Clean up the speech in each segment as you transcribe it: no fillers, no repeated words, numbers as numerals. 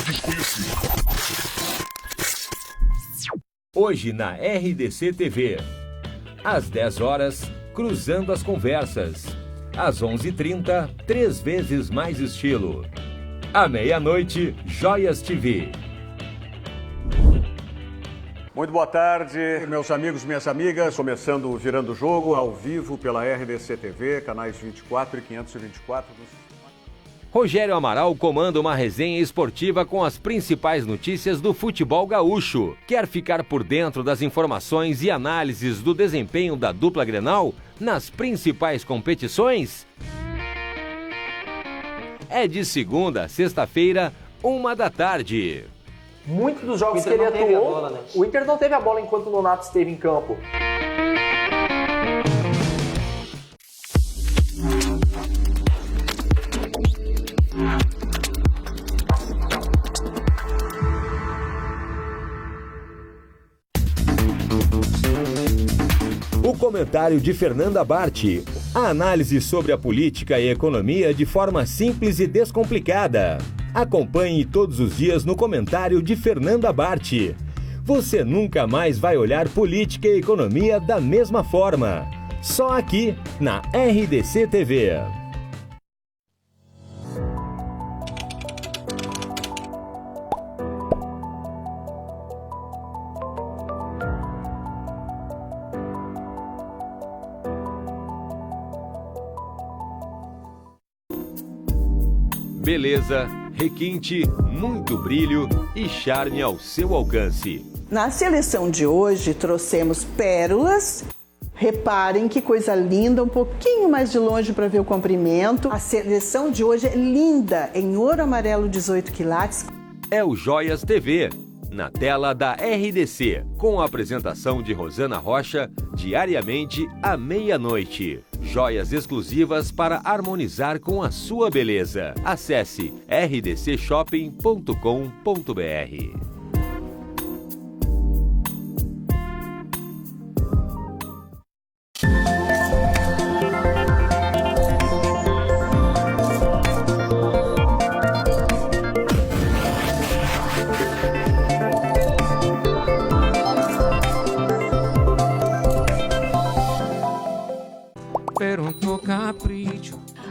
desconhecido. Hoje na RDC TV. Às 10 horas, Cruzando as Conversas. Às 11h30, 3 vezes mais estilo. À meia-noite, Joias TV. Muito boa tarde, meus amigos, minhas amigas. Começando o Virando o Jogo, ao vivo pela RDC TV, canais 24 e 524. Rogério Amaral comanda uma resenha esportiva com as principais notícias do futebol gaúcho. Quer ficar por dentro das informações e análises do desempenho da dupla Grenal nas principais competições? É de segunda a sexta-feira, 13h. Muitos dos jogos que ele atuou, o Inter não teve a bola enquanto o Nonato esteve em campo. O comentário de Fernanda Barti. A análise sobre a política e economia de forma simples e descomplicada. Acompanhe todos os dias no comentário de Fernanda Barti. Você nunca mais vai olhar política e economia da mesma forma. Só aqui, na RDC TV. Beleza, requinte, muito brilho e charme ao seu alcance. Na seleção de hoje trouxemos pérolas. Reparem que coisa linda, um pouquinho mais de longe para ver o comprimento. A seleção de hoje é linda, em ouro amarelo 18 quilates. É o Joias TV, na tela da RDC, com a apresentação de Rosana Rocha, diariamente à meia-noite. Joias exclusivas para harmonizar com a sua beleza. Acesse rdcshopping.com.br.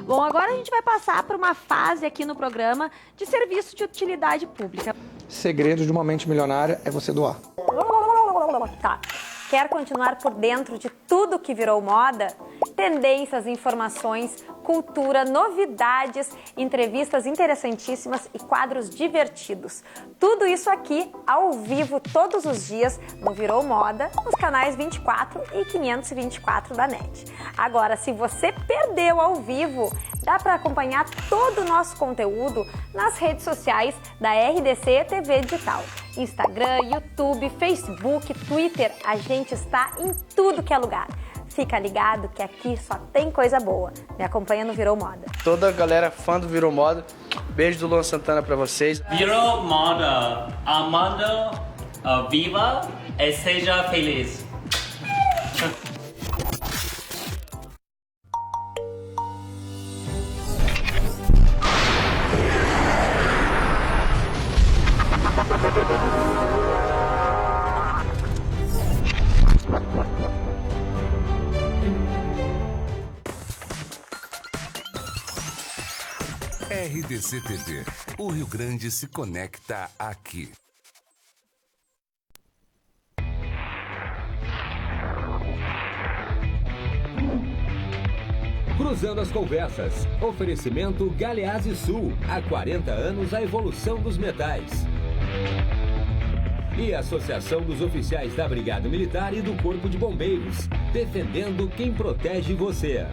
Bom, agora a gente vai passar por uma fase aqui no programa de serviço de utilidade pública. Segredo de uma mente milionária é você doar. Tá. Quer continuar por dentro de tudo que virou moda? Tendências, informações, cultura, novidades, entrevistas interessantíssimas e quadros divertidos. Tudo isso aqui, ao vivo, todos os dias, no Virou Moda, nos canais 24 e 524 da NET. Agora, se você perdeu ao vivo, dá para acompanhar todo o nosso conteúdo nas redes sociais da RDC TV Digital. Instagram, YouTube, Facebook, Twitter, a gente está em tudo que é lugar. Fica ligado que aqui só tem coisa boa. Me acompanha no Virou Moda. Toda a galera fã do Virou Moda, beijo do Luan Santana pra vocês. Virou Moda, amando, viva e seja feliz. RDC TV. O Rio Grande se conecta aqui. Cruzando as Conversas. Oferecimento Galeazzi Sul. Há 40 anos a evolução dos metais. E a Associação dos Oficiais da Brigada Militar e do Corpo de Bombeiros. Defendendo quem protege você.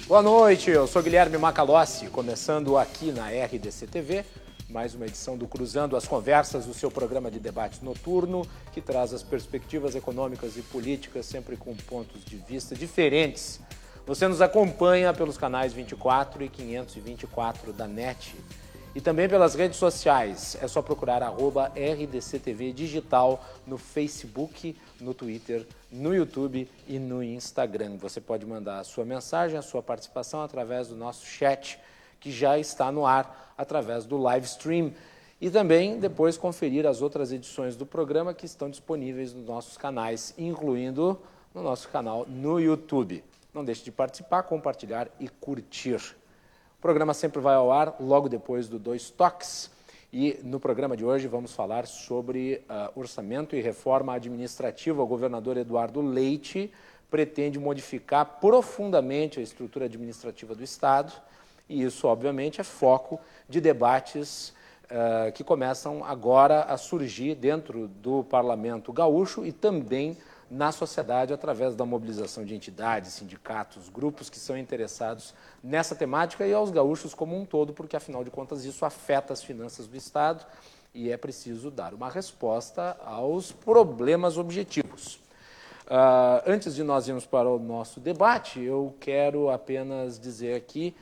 Boa noite, eu sou Guilherme Macalossi, começando aqui na RDC TV, mais uma edição do Cruzando as Conversas, o seu programa de debate noturno, que traz as perspectivas econômicas e políticas sempre com pontos de vista diferentes. Você nos acompanha pelos canais 24 e 524 da NET e também pelas redes sociais. É só procurar @RDCTV Digital no Facebook, no Twitter, no YouTube e no Instagram. Você pode mandar a sua mensagem, a sua participação através do nosso chat, que já está no ar através do live stream. E também depois conferir as outras edições do programa que estão disponíveis nos nossos canais, incluindo no nosso canal no YouTube. Não deixe de participar, compartilhar e curtir. O programa sempre vai ao ar logo depois do Dois Toques. E no programa de hoje vamos falar sobre orçamento e reforma administrativa. O governador Eduardo Leite pretende modificar profundamente a estrutura administrativa do Estado. E isso, obviamente, é foco de debates que começam agora a surgir dentro do Parlamento gaúcho e também na sociedade através da mobilização de entidades, sindicatos, grupos que são interessados nessa temática e aos gaúchos como um todo, porque, afinal de contas, isso afeta as finanças do Estado e é preciso dar uma resposta aos problemas objetivos. Antes de nós irmos para o nosso debate, eu quero apenas dizer aqui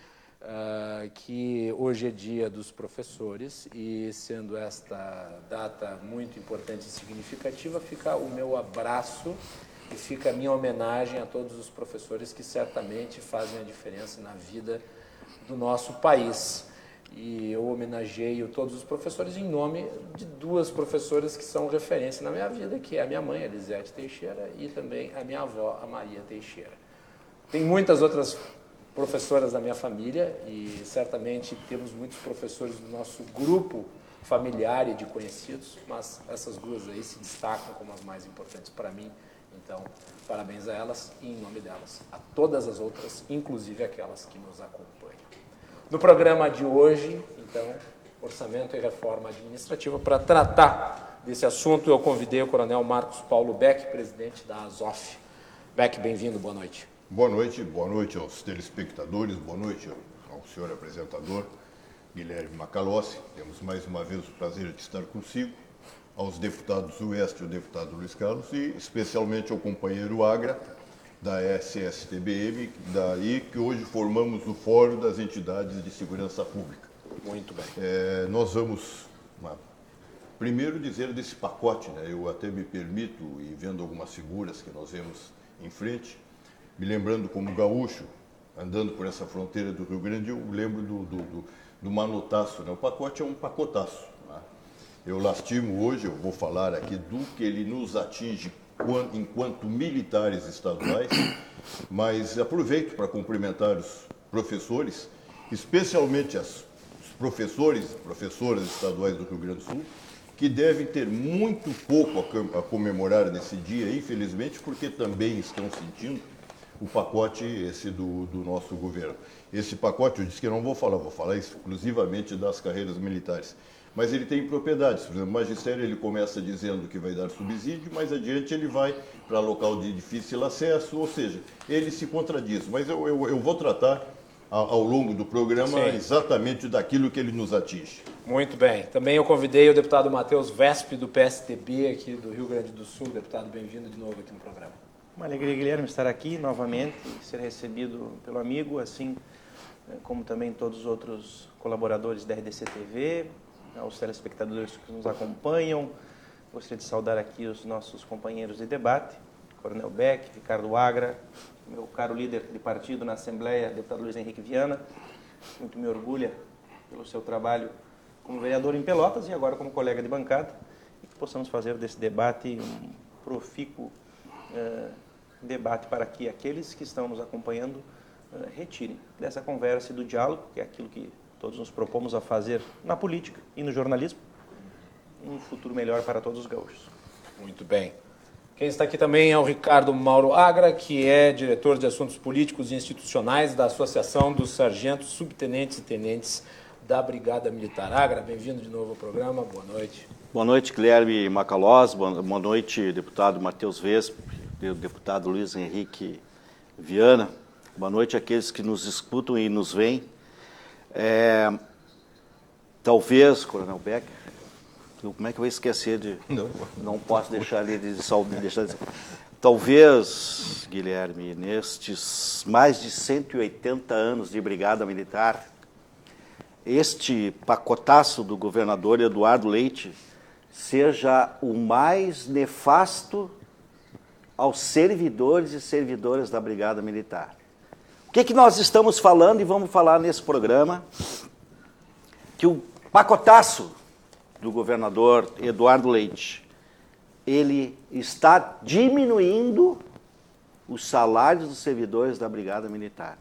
que hoje é dia dos professores e, sendo esta data muito importante e significativa, fica o meu abraço e fica a minha homenagem a todos os professores que certamente fazem a diferença na vida do nosso país. E eu homenageio todos os professores em nome de duas professoras que são referência na minha vida, que é a minha mãe, a Elisete Teixeira, e também a minha avó, a Maria Teixeira. Tem muitas outras professoras da minha família e certamente temos muitos professores do nosso grupo familiar e de conhecidos, mas essas duas aí se destacam como as mais importantes para mim. Então, parabéns a elas e, em nome delas, a todas as outras, inclusive aquelas que nos acompanham. No programa de hoje, então, orçamento e reforma administrativa. Para tratar desse assunto, eu convidei o coronel Marcos Paulo Beck, presidente da ASOF. Beck, bem-vindo, boa noite. Boa noite aos telespectadores, boa noite ao senhor apresentador Guilherme Macalossi. Temos mais uma vez o prazer de estar consigo, aos deputados Oeste e o deputado Luiz Carlos e especialmente ao companheiro Agra da SSTBM, daí que hoje formamos o Fórum das Entidades de Segurança Pública. Muito bem. Nós vamos primeiro dizer desse pacote, né? Eu até me permito, e vendo algumas figuras que nós vemos em frente, me lembrando como gaúcho, andando por essa fronteira do Rio Grande, eu lembro do manotaço, né? O pacote é um pacotaço. Né? Eu lastimo hoje, eu vou falar aqui do que ele nos atinge enquanto militares estaduais, mas aproveito para cumprimentar os professores, especialmente os professores e professoras estaduais do Rio Grande do Sul, que devem ter muito pouco a comemorar nesse dia, infelizmente, porque também estão sentindo o pacote esse do nosso governo. Esse pacote, eu disse que eu não vou falar exclusivamente das carreiras militares, mas ele tem propriedades. Por exemplo, o magistério ele começa dizendo que vai dar subsídio, mais adiante ele vai para local de difícil acesso, ou seja, ele se contradiz. Mas eu vou tratar ao longo do programa exatamente daquilo que ele nos atinge. Muito bem. Também eu convidei o deputado Matheus Vesp, do PSDB aqui do Rio Grande do Sul. Deputado, bem-vindo de novo aqui no programa. Uma alegria, Guilherme, estar aqui novamente e ser recebido pelo amigo, assim como também todos os outros colaboradores da RDC TV, aos telespectadores que nos acompanham. Gostaria de saudar aqui os nossos companheiros de debate, Coronel Beck, Ricardo Agra, meu caro líder de partido na Assembleia, deputado Luiz Henrique Viana. Muito me orgulha pelo seu trabalho como vereador em Pelotas e agora como colega de bancada, e que possamos fazer desse debate um profícuo debate para que aqueles que estão nos acompanhando retirem dessa conversa e do diálogo, que é aquilo que todos nos propomos a fazer na política e no jornalismo, um futuro melhor para todos os gaúchos. Muito bem. Quem está aqui também é o Ricardo Mauro Agra, que é diretor de Assuntos Políticos e Institucionais da Associação dos Sargentos, Subtenentes e Tenentes da Brigada Militar. Agra, bem-vindo de novo ao programa, boa noite. Boa noite, Guilherme Macalossi, boa noite, deputado Matheus Vesp, deputado Luiz Henrique Viana, boa noite àqueles que nos escutam e nos veem. Talvez, Coronel Beck, como é que eu vou esquecer de... Não posso deixar ali de deixar de... Talvez, Guilherme, nestes mais de 180 anos de Brigada Militar, este pacotaço do governador Eduardo Leite seja o mais nefasto aos servidores e servidoras da Brigada Militar. O que nós estamos falando e vamos falar nesse programa? Que o pacotaço do governador Eduardo Leite, ele está diminuindo os salários dos servidores da Brigada Militar.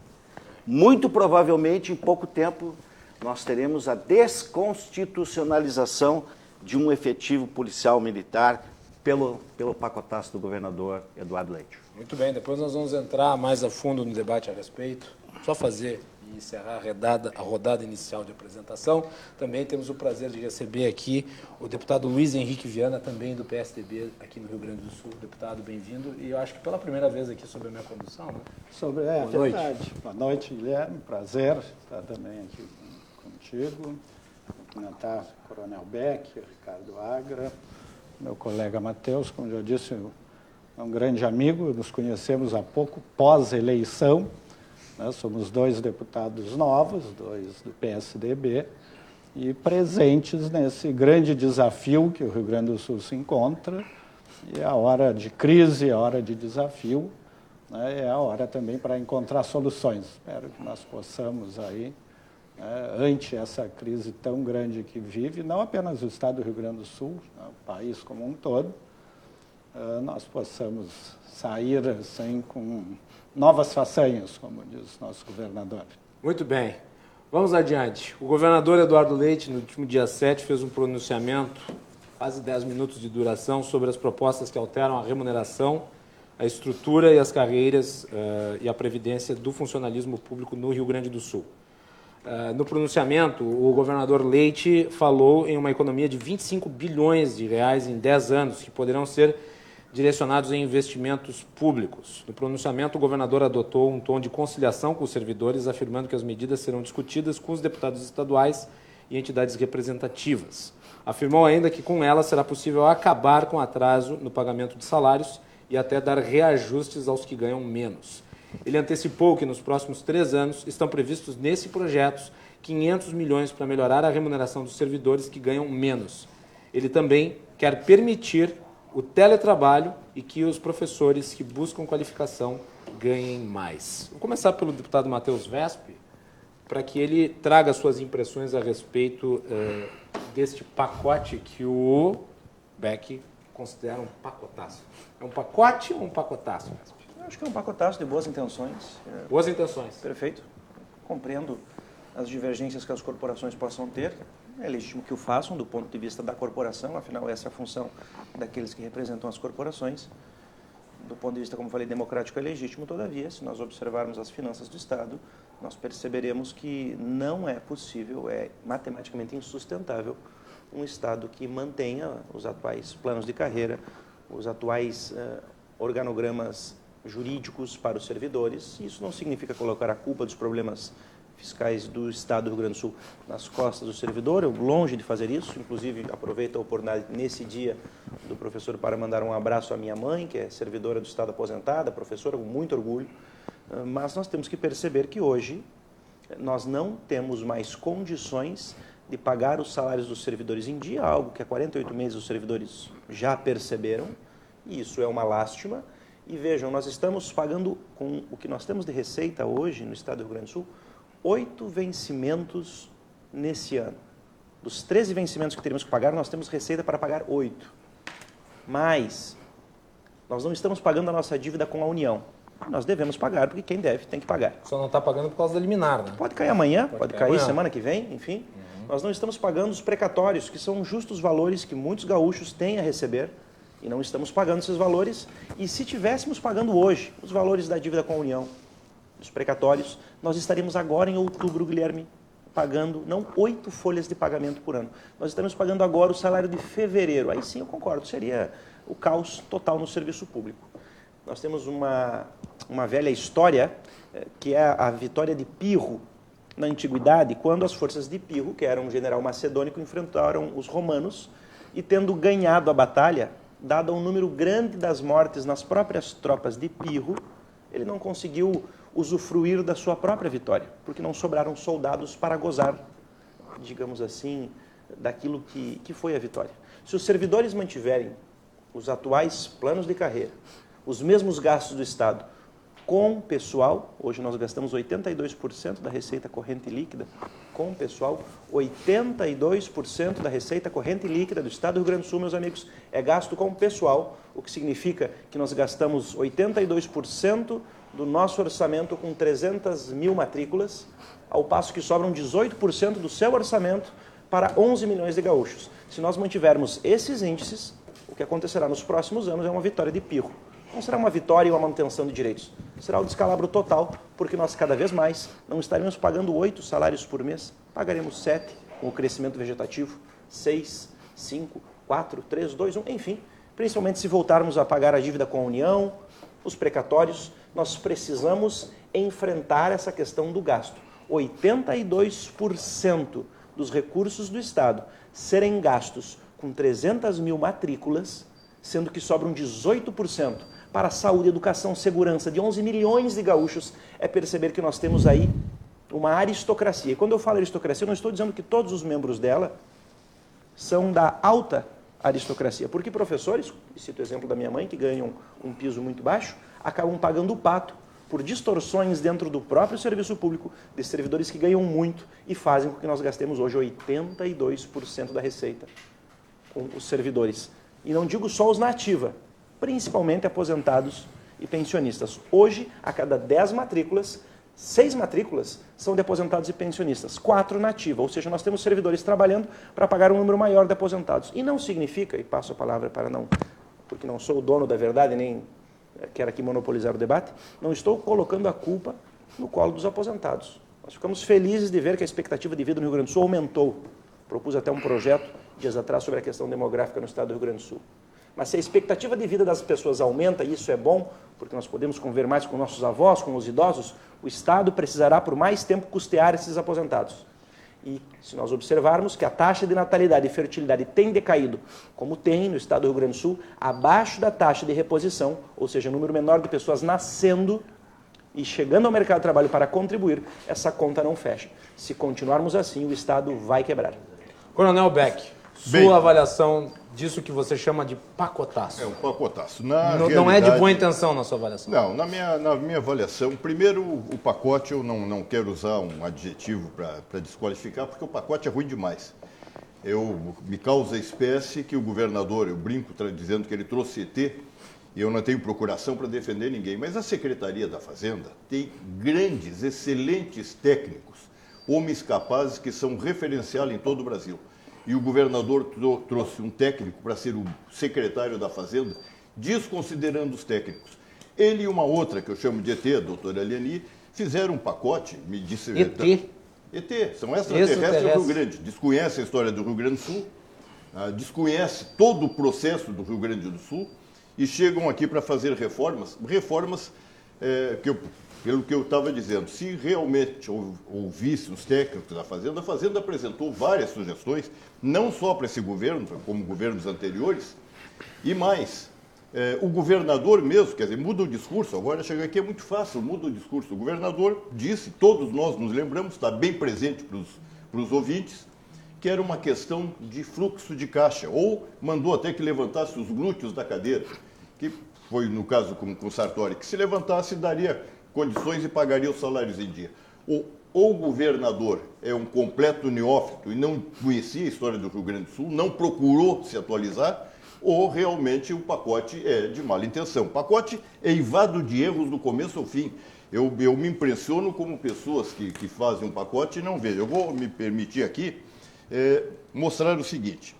Muito provavelmente, em pouco tempo, nós teremos a desconstitucionalização de um efetivo policial militar pelo pacotaço do governador Eduardo Leite. Muito bem, depois nós vamos entrar mais a fundo no debate a respeito. Só fazer e encerrar a rodada inicial de apresentação. Também temos o prazer de receber aqui o deputado Luiz Henrique Viana, também do PSDB aqui no Rio Grande do Sul. Deputado, bem-vindo. E eu acho que pela primeira vez aqui sob a minha condução, né? Boa noite. Verdade. Boa noite, Guilherme. Prazer estar também aqui contigo. Cumprimentar o Coronel Beck, Ricardo Agra, meu colega Matheus, como já disse, é um grande amigo, nos conhecemos há pouco, pós-eleição, né? Somos 2 deputados novos, 2 do PSDB, e presentes nesse grande desafio que o Rio Grande do Sul se encontra, e a hora de crise, a hora de desafio, né? É a hora também para encontrar soluções. Espero que nós possamos aí, ante essa crise tão grande que vive, não apenas o estado do Rio Grande do Sul, o país como um todo, nós possamos sair assim com novas façanhas, como diz nosso governador. Muito bem. Vamos adiante. O governador Eduardo Leite, no último dia 7, fez um pronunciamento, quase 10 minutos de duração, sobre as propostas que alteram a remuneração, a estrutura e as carreiras e a previdência do funcionalismo público no Rio Grande do Sul. No pronunciamento, o governador Leite falou em uma economia de 25 bilhões de reais em 10 anos, que poderão ser direcionados em investimentos públicos. No pronunciamento, o governador adotou um tom de conciliação com os servidores, afirmando que as medidas serão discutidas com os deputados estaduais e entidades representativas. Afirmou ainda que com elas será possível acabar com atraso no pagamento de salários e até dar reajustes aos que ganham menos. Ele antecipou que nos próximos 3 anos estão previstos nesse projeto 500 milhões para melhorar a remuneração dos servidores que ganham menos. Ele também quer permitir o teletrabalho e que os professores que buscam qualificação ganhem mais. Vou começar pelo deputado Matheus Vespi, para que ele traga suas impressões a respeito deste pacote que o Beck considera um pacotaço. É um pacote ou um pacotaço, Vespi? Eu acho que é um pacotaço de boas intenções. Boas intenções. Perfeito. Compreendo as divergências que as corporações possam ter. É legítimo que o façam do ponto de vista da corporação, afinal essa é a função daqueles que representam as corporações. Do ponto de vista, como falei, democrático é legítimo, todavia, se nós observarmos as finanças do Estado, nós perceberemos que não é possível, é matematicamente insustentável um Estado que mantenha os atuais planos de carreira, os atuais organogramas jurídicos para os servidores. Isso não significa colocar a culpa dos problemas fiscais do Estado do Rio Grande do Sul nas costas do servidor, eu longe de fazer isso, inclusive aproveito a oportunidade nesse dia do professor para mandar um abraço à minha mãe, que é servidora do Estado aposentada, professora com muito orgulho, mas nós temos que perceber que hoje nós não temos mais condições de pagar os salários dos servidores em dia, algo que há 48 meses os servidores já perceberam, e isso é uma lástima. E vejam, nós estamos pagando, com o que nós temos de receita hoje no estado do Rio Grande do Sul, 8 vencimentos nesse ano. Dos 13 vencimentos que teríamos que pagar, nós temos receita para pagar 8. Mas nós não estamos pagando a nossa dívida com a União. Nós devemos pagar, porque quem deve tem que pagar. Só não está pagando por causa da liminar, né? Pode cair amanhã, pode cair amanhã, semana que vem, enfim. Nós não estamos pagando os precatórios, que são justos valores que muitos gaúchos têm a receber, e não estamos pagando esses valores. E se tivéssemos pagando hoje os valores da dívida com a União, dos precatórios, nós estaríamos agora em outubro, Guilherme, pagando, não 8 folhas de pagamento por ano. Nós estamos pagando agora o salário de fevereiro. Aí sim eu concordo, seria o caos total no serviço público. Nós temos uma velha história, que é a vitória de Pirro, na antiguidade, quando as forças de Pirro, que era um general macedônico, enfrentaram os romanos e, tendo ganhado a batalha, dado um número grande das mortes nas próprias tropas de Pirro, ele não conseguiu usufruir da sua própria vitória, porque não sobraram soldados para gozar, digamos assim, daquilo que foi a vitória. Se os servidores mantiverem os atuais planos de carreira, os mesmos gastos do Estado, com pessoal. Hoje nós gastamos 82% da receita corrente líquida com pessoal. 82% da receita corrente líquida do Estado do Rio Grande do Sul, meus amigos, é gasto com pessoal, o que significa que nós gastamos 82% do nosso orçamento com 300 mil matrículas, ao passo que sobram 18% do seu orçamento para 11 milhões de gaúchos. Se nós mantivermos esses índices, o que acontecerá nos próximos anos é uma vitória de pirro. Não será uma vitória e uma manutenção de direitos. Será o descalabro total, porque nós cada vez mais não estaremos pagando 8 salários por mês, pagaremos 7 com o crescimento vegetativo, 6, 5, 4, 3, 2, 1, enfim. Principalmente se voltarmos a pagar a dívida com a União, os precatórios, nós precisamos enfrentar essa questão do gasto. 82% dos recursos do Estado serem gastos com 300 mil matrículas, sendo que sobram 18% para saúde, educação, segurança de 11 milhões de gaúchos, é perceber que nós temos aí uma aristocracia. E quando eu falo aristocracia, eu não estou dizendo que todos os membros dela são da alta aristocracia, porque professores, e cito o exemplo da minha mãe, que ganham um piso muito baixo, acabam pagando o pato por distorções dentro do próprio serviço público de servidores que ganham muito e fazem com que nós gastemos hoje 82% da receita com os servidores. E não digo só os na ativa, principalmente aposentados e pensionistas. Hoje, a cada 10 matrículas, 6 matrículas são de aposentados e pensionistas, 4 na ativa, ou seja, nós temos servidores trabalhando para pagar um número maior de aposentados. E não significa, e passo a palavra para não, porque não sou o dono da verdade, nem quero aqui monopolizar o debate, não estou colocando a culpa no colo dos aposentados. Nós ficamos felizes de ver que a expectativa de vida no Rio Grande do Sul aumentou. Propus até um projeto dias atrás sobre a questão demográfica no estado do Rio Grande do Sul. Mas se a expectativa de vida das pessoas aumenta, e isso é bom, porque nós podemos conviver mais com nossos avós, com os idosos, o Estado precisará por mais tempo custear esses aposentados. E se nós observarmos que a taxa de natalidade e fertilidade tem decaído, como tem no estado do Rio Grande do Sul, abaixo da taxa de reposição, ou seja, um número menor de pessoas nascendo e chegando ao mercado de trabalho para contribuir, essa conta não fecha. Se continuarmos assim, o Estado vai quebrar. Coronel Beck, sua avaliação disso que você chama de pacotaço. É um pacotaço. Não é de boa intenção na sua avaliação? Não, na minha avaliação, primeiro, o pacote, eu não quero usar um adjetivo para desqualificar, porque o pacote é ruim demais. Me causa espécie que o governador, eu brinco dizendo que ele trouxe ET, e eu não tenho procuração para defender ninguém, mas a Secretaria da Fazenda tem grandes, excelentes técnicos, homens capazes que são referencial em todo o Brasil. E o governador trouxe um técnico para ser o secretário da Fazenda, desconsiderando os técnicos. Ele e uma outra, que eu chamo de ET, a doutora Eliani, fizeram um pacote, me disse... ET? ET, são extraterrestres do Rio Grande. Desconhece a história do Rio Grande do Sul, desconhece todo o processo do Rio Grande do Sul e chegam aqui para fazer reformas pelo que eu estava dizendo, se realmente ouvisse os técnicos da Fazenda, a Fazenda apresentou várias sugestões, não só para esse governo, como governos anteriores, e mais, o governador mesmo, quer dizer, muda o discurso, agora chegar aqui é muito fácil, muda o discurso. O governador disse, todos nós nos lembramos, está bem presente para os ouvintes, que era uma questão de fluxo de caixa, ou mandou até que levantasse os glúteos da cadeira, que foi no caso com o Sartori, que se levantasse daria condições e pagaria os salários em dia. Ou o governador é um completo neófito e não conhecia a história do Rio Grande do Sul, não procurou se atualizar, ou realmente o pacote é de má intenção. O pacote é eivado de erros do começo ao fim. Eu me impressiono como pessoas que fazem um pacote e não veem. Eu vou me permitir aqui mostrar o seguinte.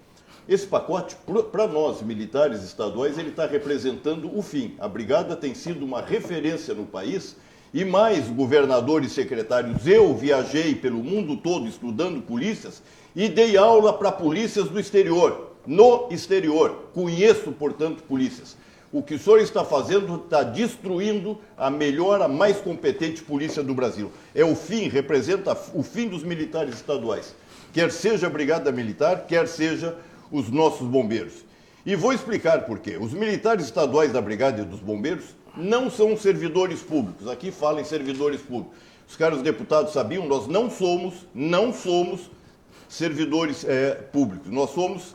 Esse pacote, para nós, militares estaduais, ele está representando o fim. A Brigada tem sido uma referência no país e mais governadores e secretários. Eu viajei pelo mundo todo estudando polícias e dei aula para polícias do exterior, no exterior. Conheço, portanto, polícias. O que o senhor está fazendo está destruindo a melhor, a mais competente polícia do Brasil. É o fim, representa o fim dos militares estaduais. Quer seja a Brigada Militar, quer seja os nossos bombeiros. E vou explicar por quê. Os militares estaduais da Brigada e dos bombeiros não são servidores públicos. Aqui fala em servidores públicos. Os caros deputados sabiam, nós não somos servidores públicos. Nós somos,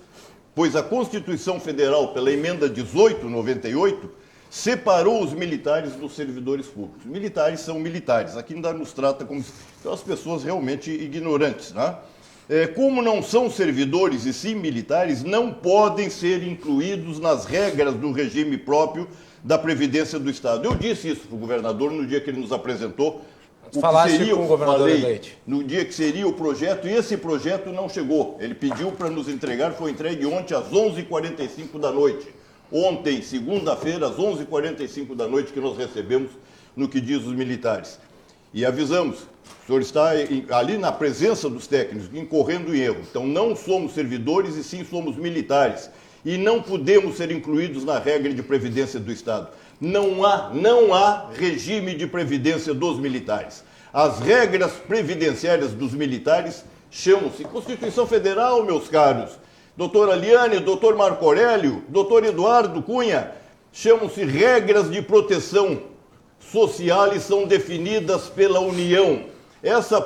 pois a Constituição Federal, pela emenda 1898, separou os militares dos servidores públicos. Militares são militares, aqui ainda nos trata como as pessoas realmente ignorantes, né? Como não são servidores e sim militares, não podem ser incluídos nas regras do regime próprio da Previdência do Estado. Eu disse isso para o governador no dia que ele nos apresentou com o governador Leite. No dia que seria o projeto, e esse projeto não chegou. Ele pediu para nos entregar, foi entregue ontem às 11h45 da noite. Ontem, segunda-feira, às 11h45 da noite, que nós recebemos no que diz os militares. E avisamos, o senhor está ali na presença dos técnicos, incorrendo em erro. Então, não somos servidores e sim somos militares. E não podemos ser incluídos na regra de previdência do Estado. Não há regime de previdência dos militares. As regras previdenciárias dos militares chamam-se Constituição Federal, meus caros. Doutora Liane, doutor Marco Aurélio, doutor Eduardo Cunha, chamam-se regras de proteção social e são definidas pela União. Essa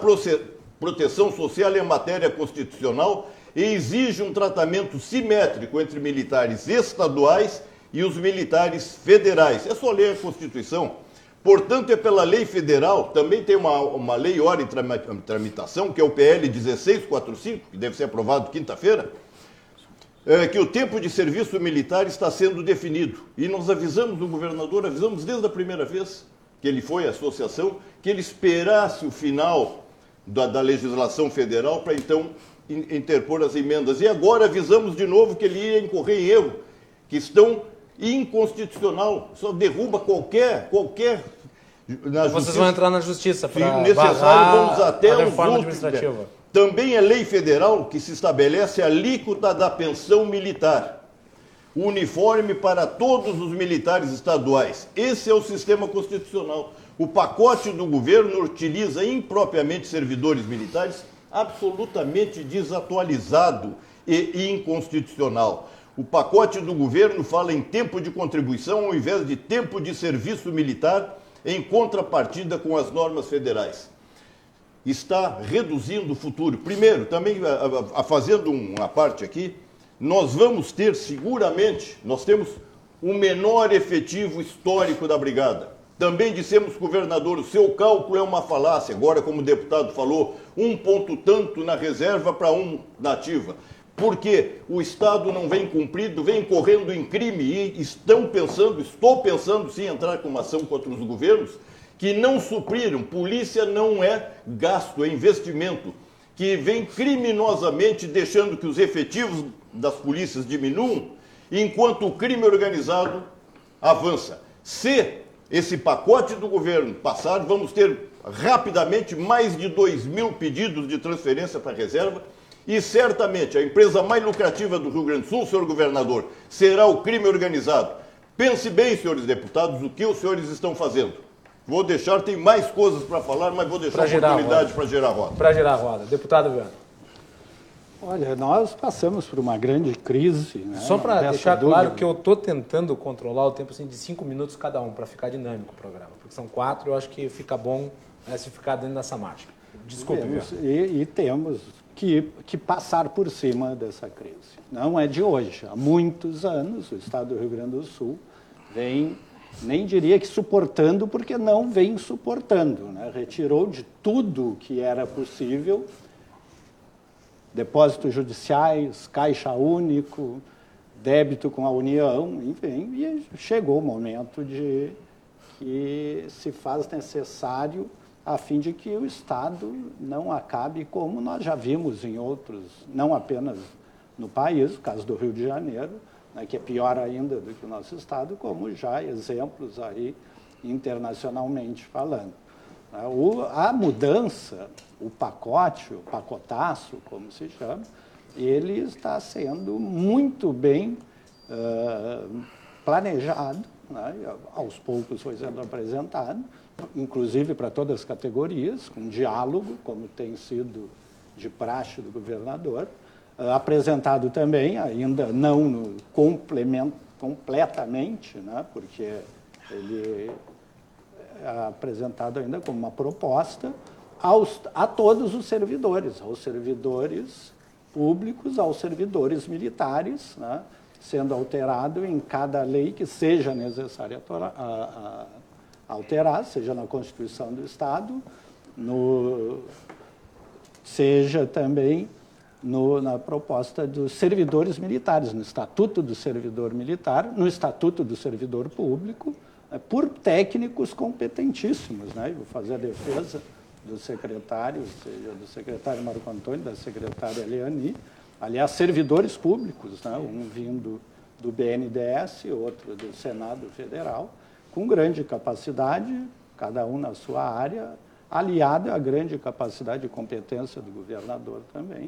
proteção social é matéria constitucional e exige um tratamento simétrico entre militares estaduais e os militares federais. É só ler a Constituição. Portanto, é pela lei federal, também tem uma lei ora em tramitação, que é o PL 1645, que deve ser aprovado quinta-feira, que o tempo de serviço militar está sendo definido. E nós avisamos o governador, avisamos desde a primeira vez que ele foi à associação, que ele esperasse o final da legislação federal para então interpor as emendas. E agora avisamos de novo que ele ia incorrer em erro, que estão inconstitucional, só derruba qualquer Vocês vão entrar na justiça para necessário, vamos até a reforma administrativa. Também é lei federal que se estabelece a alíquota da pensão militar, uniforme para todos os militares estaduais. Esse é o sistema constitucional. O pacote do governo utiliza impropriamente servidores militares, absolutamente desatualizado e inconstitucional. O pacote do governo fala em tempo de contribuição ao invés de tempo de serviço militar, em contrapartida com as normas federais. Está reduzindo o futuro. Primeiro, também fazendo uma parte aqui, nós vamos ter seguramente, nós temos o menor efetivo histórico da brigada. Também dissemos, governador, o seu cálculo é uma falácia. Agora, como o deputado falou, 1 ponto tanto na reserva para 1 na ativa. Porque o Estado não vem cumprido, vem correndo em crime e estou pensando sim entrar com uma ação contra os governos que não supriram. Polícia não é gasto, é investimento, que vem criminosamente deixando que os efetivos das polícias diminuam, enquanto o crime organizado avança. Se esse pacote do governo passar, vamos ter rapidamente mais de 2.000 pedidos de transferência para a reserva. E certamente a empresa mais lucrativa do Rio Grande do Sul, senhor governador, será o crime organizado. Pense bem, senhores deputados, o que os senhores estão fazendo. Vou deixar, tem mais coisas para falar, mas vou deixar a oportunidade para girar a roda. Para girar a roda. Deputado Viana. Olha, nós passamos por uma grande crise. Né? Só para deixar claro que eu estou tentando controlar o tempo assim, de 5 minutos cada um, para ficar dinâmico o programa. Porque são 4, eu acho que fica bom se ficar dentro dessa margem. Desculpe, e temos que passar por cima dessa crise. Não é de hoje. Há muitos anos, o Estado do Rio Grande do Sul vem, nem diria que suportando, porque não vem suportando. Né? Retirou de tudo que era possível, depósitos judiciais, caixa único, débito com a União, enfim, e chegou o momento de que se faz necessário a fim de que o Estado não acabe como nós já vimos em outros, não apenas no país, o caso do Rio de Janeiro, né, que é pior ainda do que o nosso Estado, como já exemplos aí internacionalmente falando. A mudança, o pacote, o pacotaço, como se chama, ele está sendo muito bem planejado, né, aos poucos foi sendo apresentado, inclusive para todas as categorias, com diálogo, como tem sido de praxe do governador, apresentado também, ainda não completamente, né, porque ele é apresentado ainda como uma proposta a todos os servidores, aos servidores públicos, aos servidores militares, né, sendo alterado em cada lei que seja necessária alterar, seja na Constituição do Estado, seja também na proposta dos servidores militares, no Estatuto do Servidor Militar, no Estatuto do Servidor Público, por técnicos competentíssimos, né? Eu vou fazer a defesa dos secretários, seja do secretário Marco Antônio, da secretária Eliane, aliás, servidores públicos, né? Um vindo do BNDES, outro do Senado Federal, com grande capacidade, cada um na sua área, aliado à grande capacidade e competência do governador também,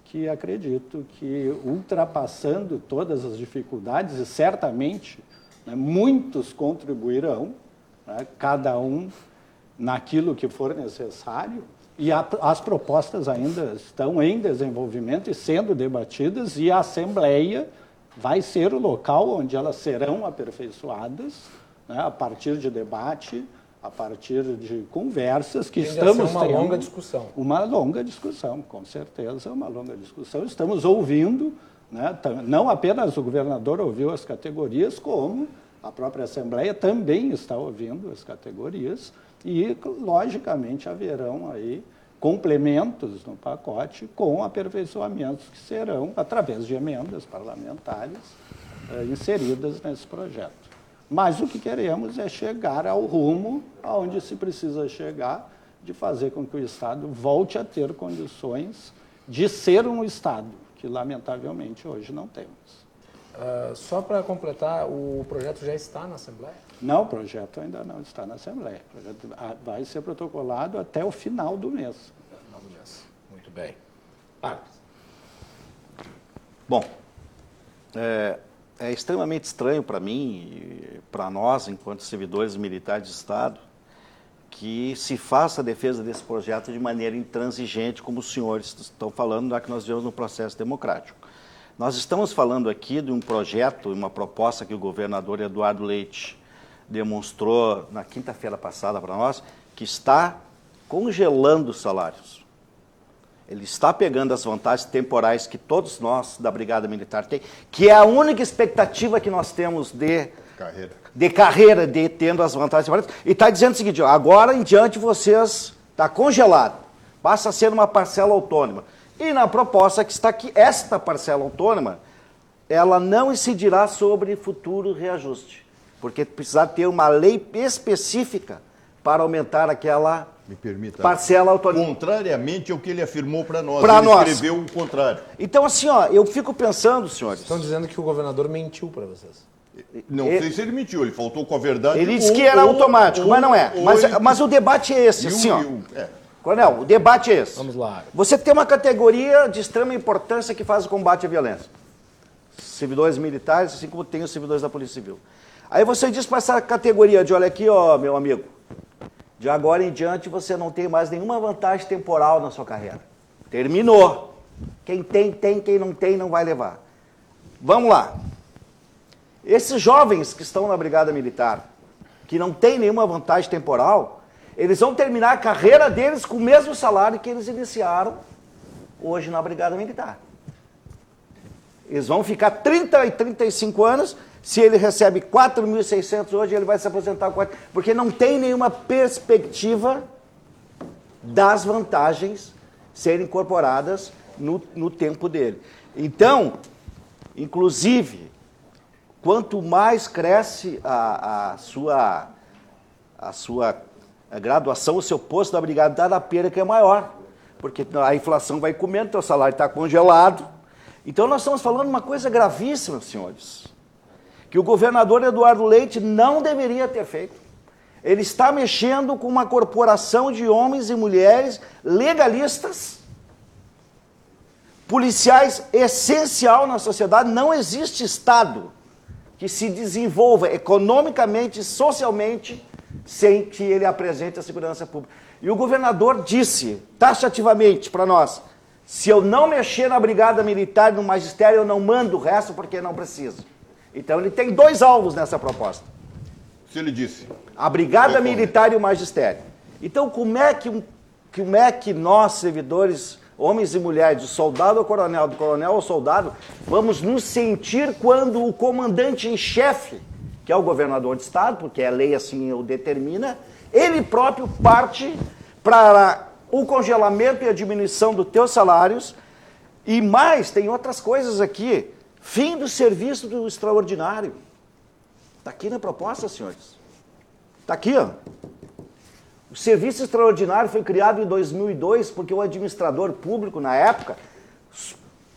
que acredito que, ultrapassando todas as dificuldades, e certamente, né, muitos contribuirão, né, cada um naquilo que for necessário, e as propostas ainda estão em desenvolvimento e sendo debatidas, e a Assembleia vai ser o local onde elas serão aperfeiçoadas, né, a partir de debate, a partir de conversas que estamos tendo. Uma longa discussão. Uma longa discussão, com certeza, uma longa discussão. Estamos ouvindo, né, não apenas o governador ouviu as categorias, como a própria Assembleia também está ouvindo as categorias, e, logicamente, haverão aí complementos no pacote com aperfeiçoamentos que serão, através de emendas parlamentares, inseridas nesse projeto. Mas o que queremos é chegar ao rumo aonde se precisa chegar, de fazer com que o Estado volte a ter condições de ser um Estado, que lamentavelmente hoje não temos. Só para completar, o projeto já está na Assembleia? Não, o projeto ainda não está na Assembleia. O projeto vai ser protocolado até o final do mês. Final do mês. Muito bem. Bom, é extremamente estranho para mim e para nós, enquanto servidores militares de Estado, que se faça a defesa desse projeto de maneira intransigente, como os senhores estão falando, já que nós vivemos no processo democrático. Nós estamos falando aqui de um projeto, uma proposta que o governador Eduardo Leite demonstrou na quinta-feira passada para nós, que está congelando os salários. Ele está pegando as vantagens temporais que todos nós da Brigada Militar têm, que é a única expectativa que nós temos de carreira, de tendo as vantagens temporais, e está dizendo o seguinte, ó, agora em diante vocês, está congelado, passa a ser uma parcela autônoma. E na proposta que está aqui, esta parcela autônoma, ela não incidirá sobre futuro reajuste, porque precisar ter uma lei específica para aumentar aquela parcela autônoma. Contrariamente ao que ele afirmou para nós, ele escreveu o contrário. Então, assim, ó, eu fico pensando, senhores... Estão dizendo que o governador mentiu para vocês. Não sei se ele mentiu, ele faltou com a verdade. Ele disse que era automático, mas não é. Mas o debate é esse, assim, ó. Coronel, o debate é esse. Vamos lá. Você tem uma categoria de extrema importância que faz o combate à violência. Servidores militares, assim como tem os servidores da Polícia Civil. Aí você diz para essa categoria de, olha aqui, ó, meu amigo, de agora em diante você não tem mais nenhuma vantagem temporal na sua carreira. Terminou. Quem tem, quem não tem, não vai levar. Vamos lá. Esses jovens que estão na Brigada Militar, que não tem nenhuma vantagem temporal, eles vão terminar a carreira deles com o mesmo salário que eles iniciaram hoje na Brigada Militar. Eles vão ficar 30 e 35 anos, se ele recebe 4.600 hoje, ele vai se aposentar com 4, porque não tem nenhuma perspectiva das vantagens serem incorporadas no tempo dele. Então, inclusive, quanto mais cresce a sua graduação, o seu posto da Brigada, a perda que é maior, porque a inflação vai comendo, teu salário está congelado. Então nós estamos falando uma coisa gravíssima, senhores, que o governador Eduardo Leite não deveria ter feito. Ele está mexendo com uma corporação de homens e mulheres legalistas, policiais essencial na sociedade. Não existe Estado que se desenvolva economicamente e socialmente sem que ele apresente a segurança pública. E o governador disse taxativamente para nós, se eu não mexer na Brigada Militar e no Magistério, eu não mando o resto porque não preciso. Então ele tem dois alvos nessa proposta. Se ele disse. A Brigada Militar e o Magistério. Então como é que nós, servidores homens e mulheres, do soldado ao coronel, do coronel ao soldado, vamos nos sentir quando o comandante em chefe, que é o governador de estado, porque a lei assim o determina, ele próprio parte para o congelamento e a diminuição dos teus salários, e mais, tem outras coisas aqui, fim do serviço do extraordinário. Está aqui na proposta, senhores. Está aqui, ó. O serviço extraordinário foi criado em 2002 porque o administrador público, na época,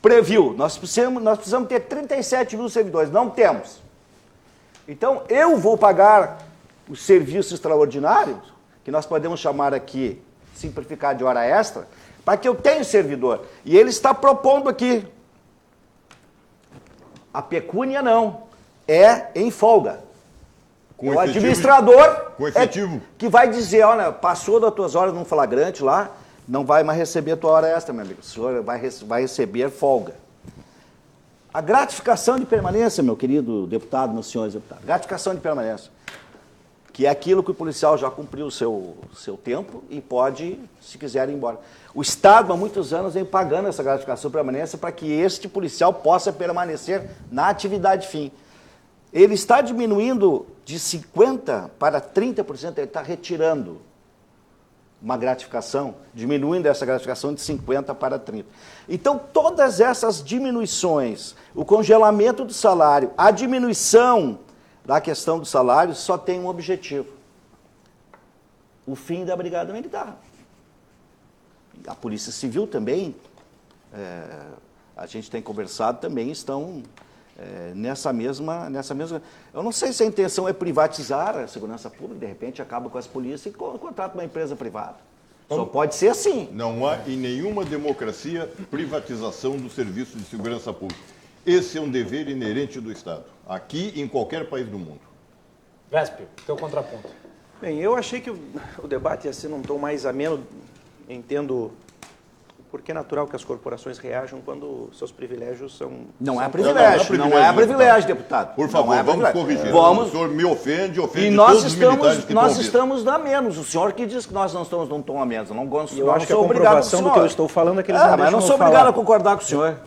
previu, nós precisamos ter 37 mil servidores, não temos. Então, eu vou pagar o serviço extraordinário, que nós podemos chamar aqui, simplificar de hora extra, para que eu tenha servidor. E ele está propondo aqui. A pecúnia não, é em folga. Com o efetivo, administrador com efetivo. que vai dizer, olha, passou das tuas horas num flagrante lá, não vai mais receber a tua hora extra, meu amigo. O senhor vai receber folga. A gratificação de permanência, meu querido deputado, meus senhores deputados, gratificação de permanência, que é aquilo que o policial já cumpriu o seu tempo e pode, se quiser, ir embora. O Estado, há muitos anos, vem pagando essa gratificação de permanência para que este policial possa permanecer na atividade fim. Ele está diminuindo de 50% para 30%, ele está retirando uma gratificação, diminuindo essa gratificação de 50% para 30%. Então, todas essas diminuições, o congelamento do salário, a diminuição da questão do salário, só tem um objetivo: o fim da Brigada Militar. A Polícia Civil também, a gente tem conversado, também estão nessa mesma... Eu não sei se a intenção é privatizar a segurança pública, de repente acaba com as polícias e contrata uma empresa privada. Só pode ser assim. Não há em nenhuma democracia privatização do serviço de segurança pública. Esse é um dever inerente do Estado, aqui e em qualquer país do mundo. Véspio, teu contraponto. Bem, eu achei que o debate ia ser num tom mais ameno. Entendo porque é natural que as corporações reajam quando seus privilégios são... Não é privilégio, não é privilégio, deputado. Por favor, vamos corrigir. Vamos. O senhor me ofende E nós estamos a menos. O senhor que diz que nós não estamos num tom a menos. Eu acho que a comprovação do que eu estou falando é que eles não deixam mas não sou obrigado a concordar com o senhor.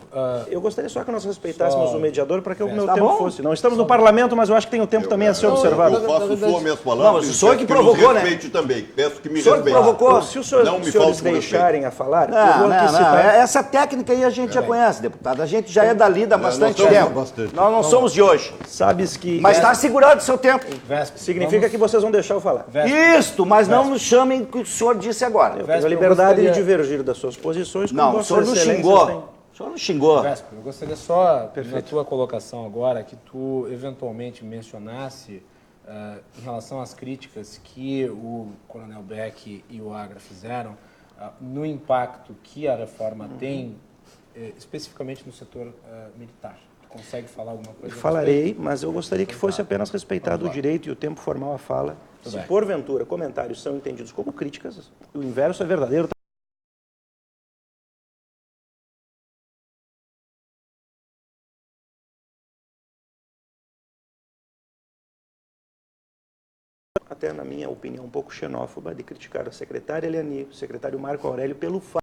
Eu gostaria só que nós respeitássemos o mediador para que o meu tempo fosse. Não estamos no parlamento, mas eu acho que tem o tempo também a ser observado. Eu faço sua minhas palavras. Não, mas o senhor que provocou, né? Também. Peço que me respeite. O senhor que provocou. Se os senhores deixarem a falar, eu vou aqui citar... Essa técnica aí a gente já conhece, deputado. A gente já é dali há bastante tempo. Nós não somos de hoje. Sabes que... Mas está segurando o seu tempo. Significa que vocês vão deixar eu falar. Isto, mas não nos chamem o que o senhor disse agora. Eu tenho a liberdade de divergir das suas posições. Não, o senhor não xingou. O senhor não xingou. Véspero, eu gostaria só, na tua colocação agora, que tu eventualmente mencionasse em relação às críticas que o Coronel Beck e o Agra fizeram no impacto que a reforma tem, especificamente no setor militar. Tu consegue falar alguma coisa? Falarei, mas eu gostaria que fosse apenas respeitado o direito e o tempo formal à fala. Se porventura comentários são entendidos como críticas, o inverso é verdadeiro. Até na minha opinião um pouco xenófoba, de criticar a secretária Eliani, o secretário Marco Aurélio, pelo fato.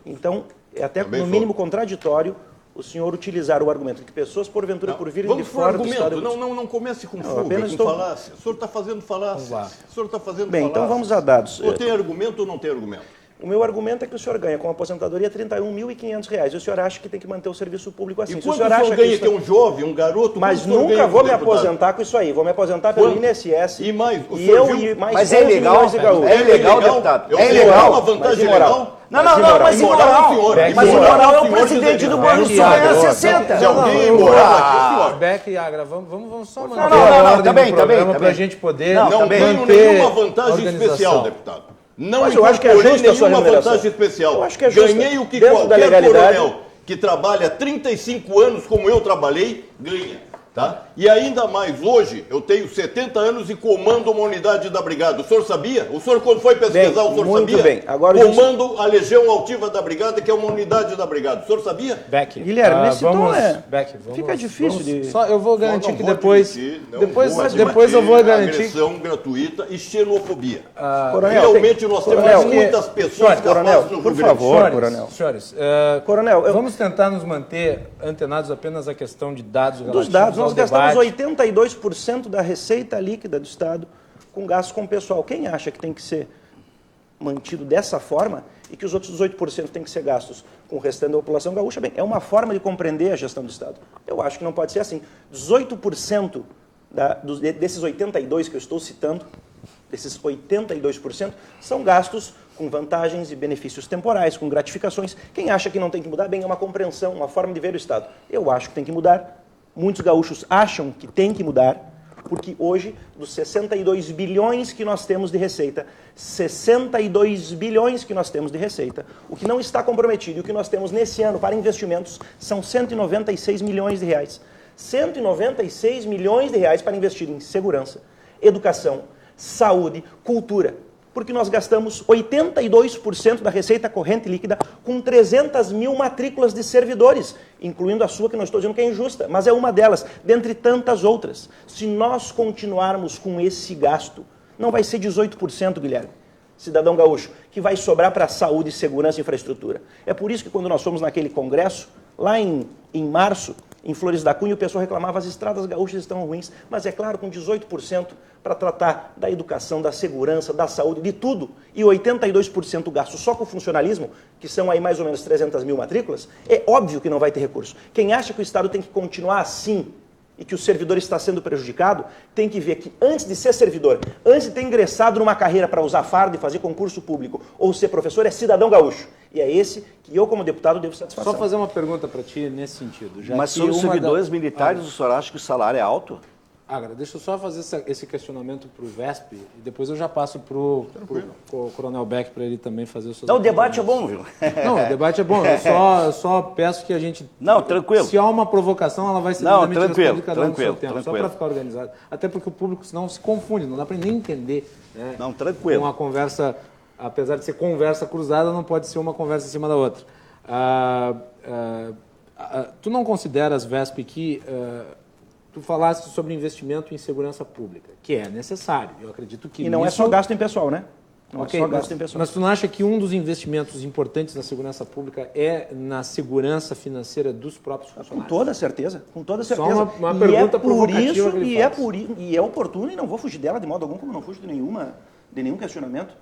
Então, é até no mínimo contraditório o senhor utilizar o argumento de que pessoas, porventura, por virem de fora do Estado... Não comece com fuga, com falácia. O senhor está fazendo falácia. O senhor está fazendo falácia. Bem, então vamos a dados. Ou tem argumento ou não tem argumento? O meu argumento é que o senhor ganha com a aposentadoria R$ 31.500. E o senhor acha que tem que manter o serviço público assim. E quando o senhor ganha que é um jovem, um garoto... Mas nunca vou me aposentar com isso aí. Vou me aposentar pelo INSS. E mais... Mas é ilegal, é ilegal, deputado. É ilegal. Uma vantagem legal. Não, mas imoral. Mas imoral é o presidente do Banco do Sul ganha 60. Se alguém é imoral aqui, senhor. Beck e Agra, vamos só manter a ordem do programa para a gente poder não ganho nenhuma vantagem especial, deputado. Não incorporei nenhuma vantagem especial. Eu acho que é justo. Ganhei o que qualquer coronel que trabalha 35 anos, como eu trabalhei, ganha. Tá? E ainda mais hoje, eu tenho 70 anos e comando uma unidade da Brigada. O senhor sabia? O senhor, quando foi pesquisar, o senhor muito sabia? Bem. Agora, comando a Legião Altiva da Brigada, que é uma unidade da Brigada. O senhor sabia? Beck, Guilherme, nesse tom fica difícil de... Só eu vou garantir que depois eu vou garantir... Agressão gratuita e xenofobia. Coronel, realmente nós temos muitas pessoas capazes no por favor, Coronel. Senhores, vamos tentar nos manter antenados apenas à questão de dados relativos dos dados. Nós gastamos debate. 82% da receita líquida do Estado com gastos com o pessoal. Quem acha que tem que ser mantido dessa forma e que os outros 18% tem que ser gastos com o restante da população gaúcha, bem, é uma forma de compreender a gestão do Estado. Eu acho que não pode ser assim. 18% desses 82% que eu estou citando, desses 82%, são gastos com vantagens e benefícios temporais, com gratificações. Quem acha que não tem que mudar, bem, é uma compreensão, uma forma de ver o Estado. Eu acho que tem que mudar. Muitos gaúchos acham que tem que mudar, porque hoje, dos 62 bilhões que nós temos de receita, 62 bilhões que nós temos de receita, o que não está comprometido e o que nós temos nesse ano para investimentos são 196 milhões de reais. 196 milhões de reais para investir em segurança, educação, saúde, cultura. Porque nós gastamos 82% da receita corrente líquida com 300 mil matrículas de servidores, incluindo a sua, que não estou dizendo que é injusta, mas é uma delas, dentre tantas outras. Se nós continuarmos com esse gasto, não vai ser 18%, Guilherme, cidadão gaúcho, que vai sobrar para saúde, segurança e infraestrutura. É por isso que quando nós fomos naquele congresso, lá em março, em Flores da Cunha, o pessoal reclamava as estradas gaúchas estão ruins, mas é claro, com 18% para tratar da educação, da segurança, da saúde, de tudo, e 82% gasto só com o funcionalismo, que são aí mais ou menos 300 mil matrículas, é óbvio que não vai ter recurso. Quem acha que o Estado tem que continuar assim e que o servidor está sendo prejudicado, tem que ver que antes de ser servidor, antes de ter ingressado numa carreira para usar farda e fazer concurso público ou ser professor, é cidadão gaúcho. E é esse que eu, como deputado, devo satisfação. Só fazer uma pergunta para ti nesse sentido. Mas sobre os servidores militares, o senhor acha que o salário é alto? Agra, deixa eu só fazer esse questionamento para o VESP e depois eu já passo para o Coronel Beck para ele também fazer o seu. Não, o debate é bom, viu? Não, o debate é bom. Eu só peço que a gente... Não, tranquilo. Se há uma provocação, ela vai ser tranquilo, de cada um no seu tempo. Só para ficar organizado. Até porque o público, senão, se confunde. Não dá para nem entender. Né? Não, tranquilo. Uma conversa, apesar de ser conversa cruzada, não pode ser uma conversa em cima da outra. Tu não consideras, VESP, que... Tu falaste sobre investimento em segurança pública, que é necessário. Eu acredito que e não é só gasto em pessoal, né? Não é só gasto em pessoal. Mas tu não acha que um dos investimentos importantes na segurança pública é na segurança financeira dos próprios funcionários? Com toda certeza, com toda certeza. Só uma pergunta provocativa e é oportuno, e não vou fugir dela de modo algum, como não fujo de nenhum questionamento.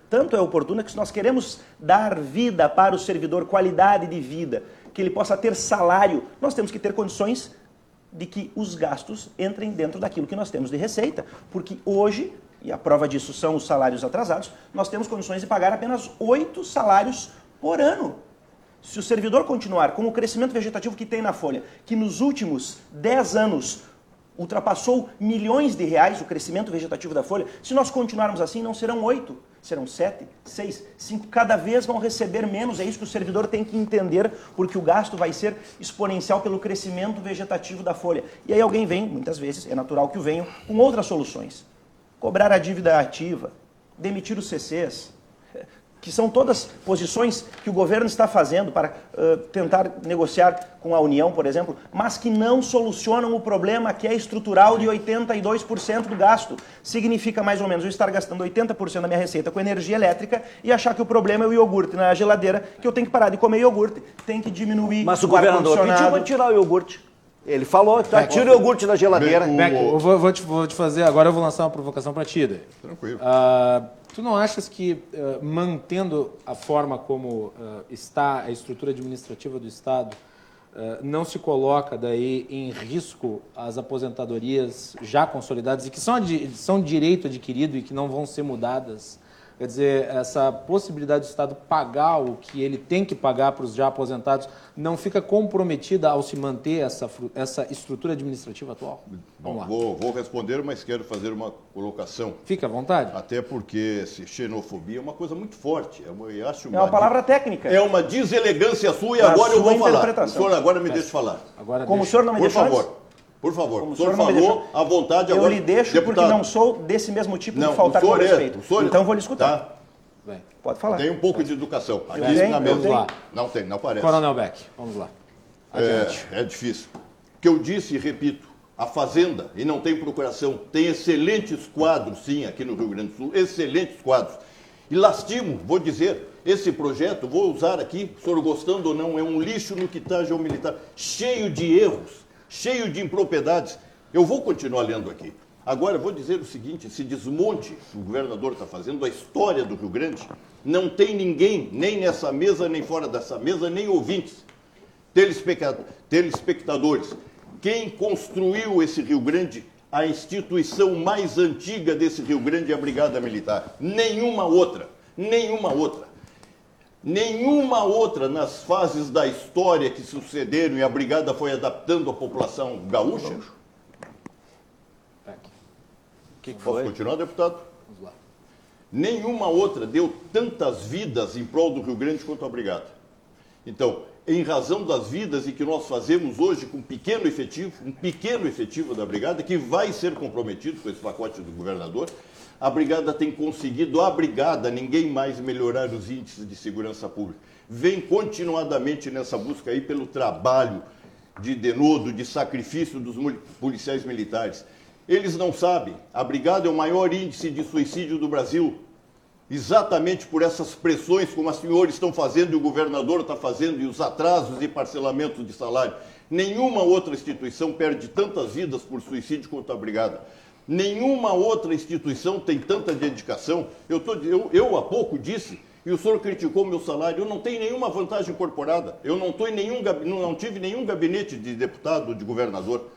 Tanto é oportuna que se nós queremos dar vida para o servidor, qualidade de vida, que ele possa ter salário, nós temos que ter condições de que os gastos entrem dentro daquilo que nós temos de receita. Porque hoje, e a prova disso são os salários atrasados, nós temos condições de pagar apenas 8 salários por ano. Se o servidor continuar com o crescimento vegetativo que tem na folha, que nos últimos 10 anos ultrapassou milhões de reais o crescimento vegetativo da folha, se nós continuarmos assim, não serão 8, serão 7, 6, 5, cada vez vão receber menos. É isso que o servidor tem que entender, porque o gasto vai ser exponencial pelo crescimento vegetativo da folha. E aí alguém vem, muitas vezes, é natural que o venham, com outras soluções. Cobrar a dívida ativa, demitir os CCs, que são todas posições que o governo está fazendo para tentar negociar com a União, por exemplo, mas que não solucionam o problema que é estrutural de 82% do gasto. Significa mais ou menos eu estar gastando 80% da minha receita com energia elétrica e achar que o problema é o iogurte na geladeira, que eu tenho que parar de comer iogurte, tem que diminuir mas o governador pediu para tirar o iogurte. Ele falou, tira o iogurte da geladeira. Beck, eu vou te fazer, agora eu vou lançar uma provocação para ti. Tranquilo. Tu não achas que, mantendo a forma como está a estrutura administrativa do Estado, não se coloca daí em risco as aposentadorias já consolidadas e que são direito adquirido e que não vão ser mudadas? Quer dizer, essa possibilidade do Estado pagar o que ele tem que pagar para os já aposentados não fica comprometida ao se manter essa estrutura administrativa atual? Vamos lá. Vou responder, mas quero fazer uma colocação. Fica à vontade. Até porque xenofobia é uma coisa muito forte. Eu acho é uma palavra técnica. É uma deselegância sua e agora eu vou falar. O senhor agora me deixa falar. Como o senhor não me deixa por favor. Por favor, Como o senhor não me falou deixou, à vontade eu agora. lhe deixo deputado, porque não sou desse mesmo tipo não, de faltar com respeito. Então vou lhe escutar. Tá. Bem, pode falar. Tem um pouco de educação. Aqui tenho, na mesa. vamos lá. Não tem, não parece. Coronel Beck, vamos lá. Adiante. É difícil. O que eu disse e repito, a Fazenda, e não tem procuração, tem excelentes quadros, sim, aqui no Rio Grande do Sul, excelentes quadros. E lastimo, vou dizer, esse projeto, vou usar aqui, o senhor gostando ou não, é um lixo no que tange ao militar, cheio de erros, cheio de impropriedades. Eu vou continuar lendo aqui. Agora, vou dizer o seguinte, esse desmonte que o governador está fazendo, a história do Rio Grande, não tem ninguém, nem nessa mesa, nem fora dessa mesa, nem ouvintes, telespectadores. Quem construiu esse Rio Grande, a instituição mais antiga desse Rio Grande é a Brigada Militar. Nenhuma outra, nenhuma outra. Nenhuma outra nas fases da história que sucederam e a Brigada foi adaptando a população gaúcha. Posso continuar, deputado? Vamos lá. Nenhuma outra deu tantas vidas em prol do Rio Grande quanto a Brigada. Então, em razão das vidas e que nós fazemos hoje com um pequeno efetivo da Brigada, que vai ser comprometido com esse pacote do governador, a Brigada tem conseguido, ninguém mais melhorar os índices de segurança pública. Vem continuadamente nessa busca aí pelo trabalho de denodo, de sacrifício dos policiais militares. Eles não sabem, a Brigada é o maior índice de suicídio do Brasil, exatamente por essas pressões como os senhores estão fazendo e o governador está fazendo, e os atrasos e parcelamentos de salário. Nenhuma outra instituição perde tantas vidas por suicídio quanto a Brigada. Nenhuma outra instituição tem tanta dedicação. Eu há pouco disse, e o senhor criticou meu salário, eu não tenho nenhuma vantagem incorporada, eu não tive nenhum gabinete de deputado ou de governador.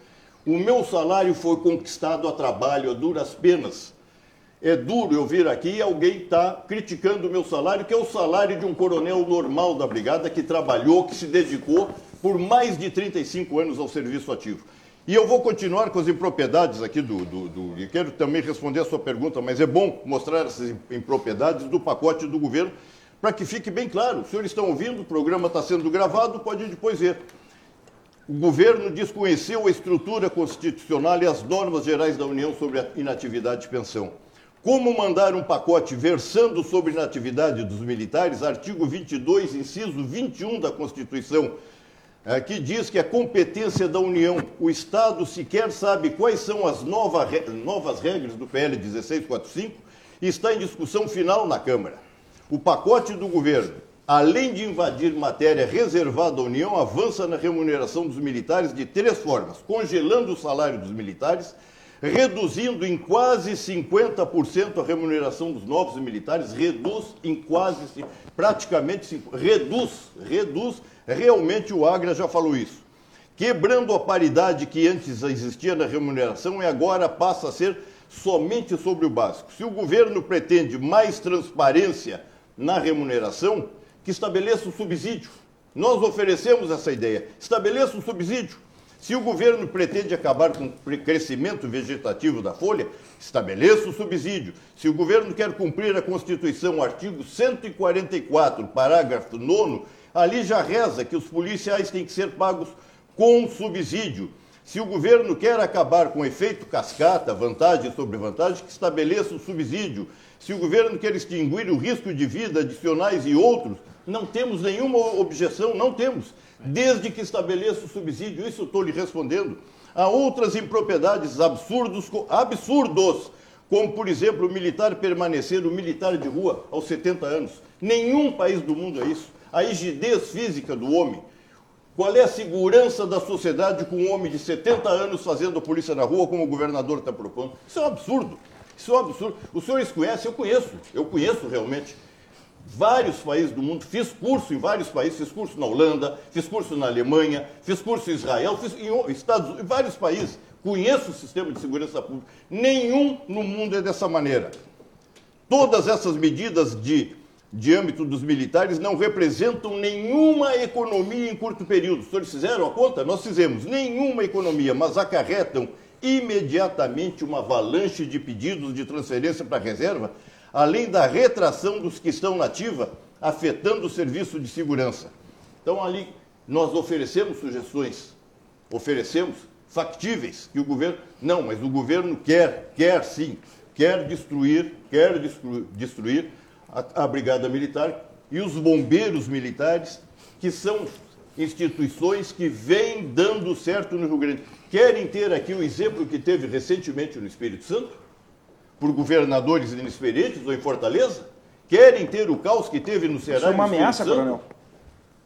O meu salário foi conquistado a trabalho, a duras penas. É duro eu vir aqui e alguém está criticando o meu salário, que é o salário de um coronel normal da Brigada, que trabalhou, que se dedicou por mais de 35 anos ao serviço ativo. E eu vou continuar com as impropriedades aqui e quero também responder a sua pergunta, mas é bom mostrar essas impropriedades do pacote do governo, para que fique bem claro. Os senhores estão ouvindo, o programa está sendo gravado, pode depois ver. O governo desconheceu a estrutura constitucional e as normas gerais da União sobre a inatividade e pensão. Como mandar um pacote versando sobre inatividade dos militares, artigo 22, inciso 21 da Constituição, que diz que é competência da União. O Estado sequer sabe quais são as novas regras do PL 1645 e está em discussão final na Câmara. O pacote do governo, além de invadir matéria reservada à União, avança na remuneração dos militares de 3 formas: congelando o salário dos militares, reduzindo em quase 50% a remuneração dos novos militares, reduz, realmente o Agra já falou isso. Quebrando a paridade que antes existia na remuneração e agora passa a ser somente sobre o básico. Se o governo pretende mais transparência na remuneração, que estabeleça o subsídio. Nós oferecemos essa ideia. Estabeleça o subsídio. Se o governo pretende acabar com o crescimento vegetativo da folha, estabeleça o subsídio. Se o governo quer cumprir a Constituição, artigo 144, parágrafo 9º, ali já reza que os policiais têm que ser pagos com subsídio. Se o governo quer acabar com o efeito cascata, vantagem sobre vantagem, que estabeleça o subsídio. Se o governo quer extinguir o risco de vida adicionais e outros, não temos nenhuma objeção, não temos. Desde que estabeleça o subsídio, isso eu estou lhe respondendo. Há outras impropriedades absurdos, como, por exemplo, o militar permanecer, o militar de rua, aos 70 anos. Nenhum país do mundo é isso. A rigidez física do homem. Qual é a segurança da sociedade com um homem de 70 anos fazendo a polícia na rua, como o governador está propondo? Isso é um absurdo. Isso é um absurdo. Os senhores conhecem? Eu conheço realmente. Vários países do mundo, fiz curso em vários países, fiz curso na Holanda, fiz curso na Alemanha, fiz curso em Israel, fiz em vários países. Conheço o sistema de segurança pública. Nenhum no mundo é dessa maneira. Todas essas medidas de âmbito dos militares não representam nenhuma economia em curto período. Os senhores fizeram a conta? Nós fizemos. Nenhuma economia, mas acarretam imediatamente uma avalanche de pedidos de transferência para a reserva, além da retração dos que estão na ativa, afetando o serviço de segurança. Então, ali, nós oferecemos sugestões, factíveis que o governo... Não, mas o governo quer sim, quer destruir a Brigada Militar e os bombeiros militares, que são instituições que vêm dando certo no Rio Grande. Querem ter aqui o exemplo que teve recentemente no Espírito Santo, por governadores inexperientes ou em Fortaleza? Querem ter o caos que teve no Ceará? Isso é uma ameaça, coronel?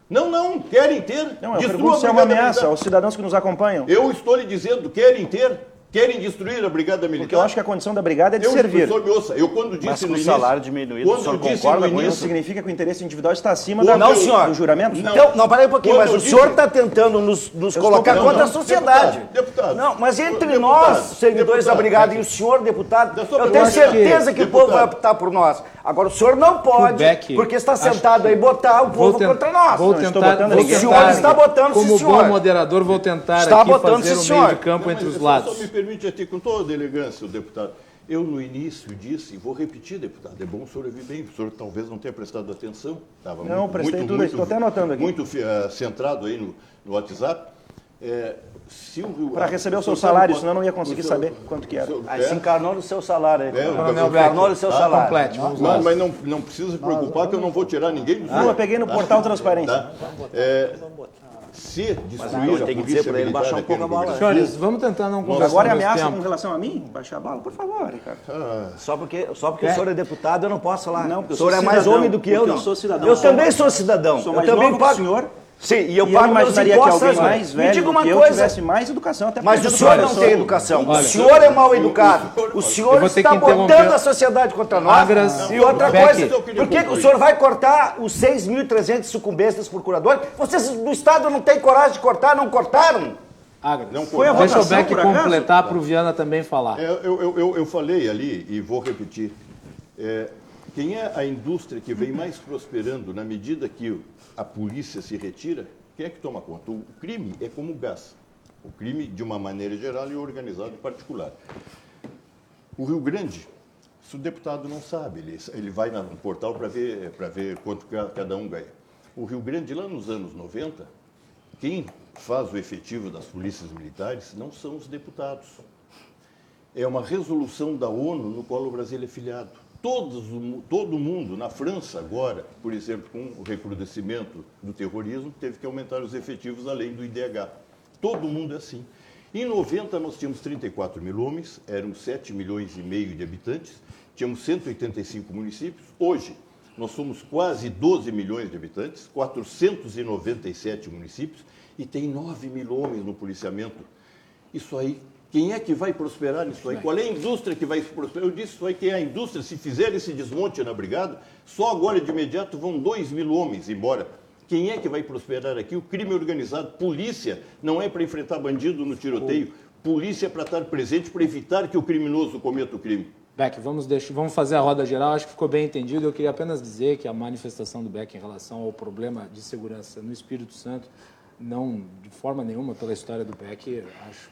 Não, querem ter. Não, eu pergunto se é uma ameaça aos cidadãos que nos acompanham. Eu estou lhe dizendo, querem ter. Querem destruir a Brigada Militar? Porque eu acho que a condição da Brigada é de servir. Me ouça, eu quando disse mas com no o início... salário diminuído, o senhor concorda com isso? Significa que o interesse individual está acima do juramento? Não, peraí um pouquinho, mas o senhor está tentando nos colocar contra a sociedade. Deputado. Não, mas entre nós, servidores da Brigada, e o senhor, deputado, eu tenho certeza que o povo vai optar por nós. Agora, o senhor não pode, porque está sentado aí, botar o povo contra nós. O senhor está botando, como bom moderador, vou tentar aqui fazer um meio de campo entre os lados. Só me permite aqui, com toda a elegância, o deputado. Eu, no início, disse, e vou repetir, deputado, é bom o senhor ouvir bem, o senhor talvez não tenha prestado atenção. Estava prestei tudo, estou até anotando aqui. Muito centrado aí no WhatsApp. Para receber o seu salário, senão eu não ia conseguir saber quanto que era. Aí se encarnou no seu salário. Encarnou no seu salário. Mas não precisa se preocupar que eu não vou tirar ninguém do eu peguei no portal Transparência. Se destruir tem que dizer para ele baixar um pouco a bola. Senhores, vamos tentar não conversar. Agora é ameaça com relação a mim? Baixar a bola? Por favor, Ricardo. Só porque o senhor é deputado, eu não posso falar. Não, porque o senhor é mais homem do que eu. Eu sou cidadão. Eu também sou cidadão. Sou mais novo que o senhor. Sim, e eu pago meus imaginaria impostos. Que alguém mais velho do que eu tivesse mais educação. Até mas o senhor não tem educação. O senhor é mal educado. O senhor está botando a sociedade contra nós. E outra coisa, por que o senhor vai cortar os 6.300 sucumbentes dos procuradores? Vocês do Estado não têm coragem de cortar, não cortaram? Deixa o Beck completar para o Viana também falar. Eu falei ali e vou repetir. Quem é a indústria que vem mais prosperando na medida que a polícia se retira? Quem é que toma conta? O crime é como o gás. O crime, de uma maneira geral, e organizado em particular. O Rio Grande, se o deputado não sabe, ele vai no portal para ver quanto cada um ganha. O Rio Grande, lá nos anos 90, quem faz o efetivo das polícias militares não são os deputados. É uma resolução da ONU no qual o Brasil é filiado. Todo mundo, na França agora, por exemplo, com o recrudescimento do terrorismo, teve que aumentar os efetivos além do IDH. Todo mundo é assim. Em 90 nós tínhamos 34 mil homens, eram 7 milhões e meio de habitantes, tínhamos 185 municípios. Hoje nós somos quase 12 milhões de habitantes, 497 municípios e tem 9 mil homens no policiamento. Isso aí... Quem é que vai prosperar nisso aí? Qual é a indústria que vai prosperar? Eu disse isso aí, que é a indústria, se fizer esse desmonte na Brigada, só agora de imediato vão 2 mil homens embora. Quem é que vai prosperar aqui? O crime organizado. Polícia não é para enfrentar bandido no tiroteio. Polícia é para estar presente, para evitar que o criminoso cometa o crime. Beck, vamos fazer a roda geral. Acho que ficou bem entendido. Eu queria apenas dizer que a manifestação do Beck em relação ao problema de segurança no Espírito Santo, não de forma nenhuma pela história do Beck, acho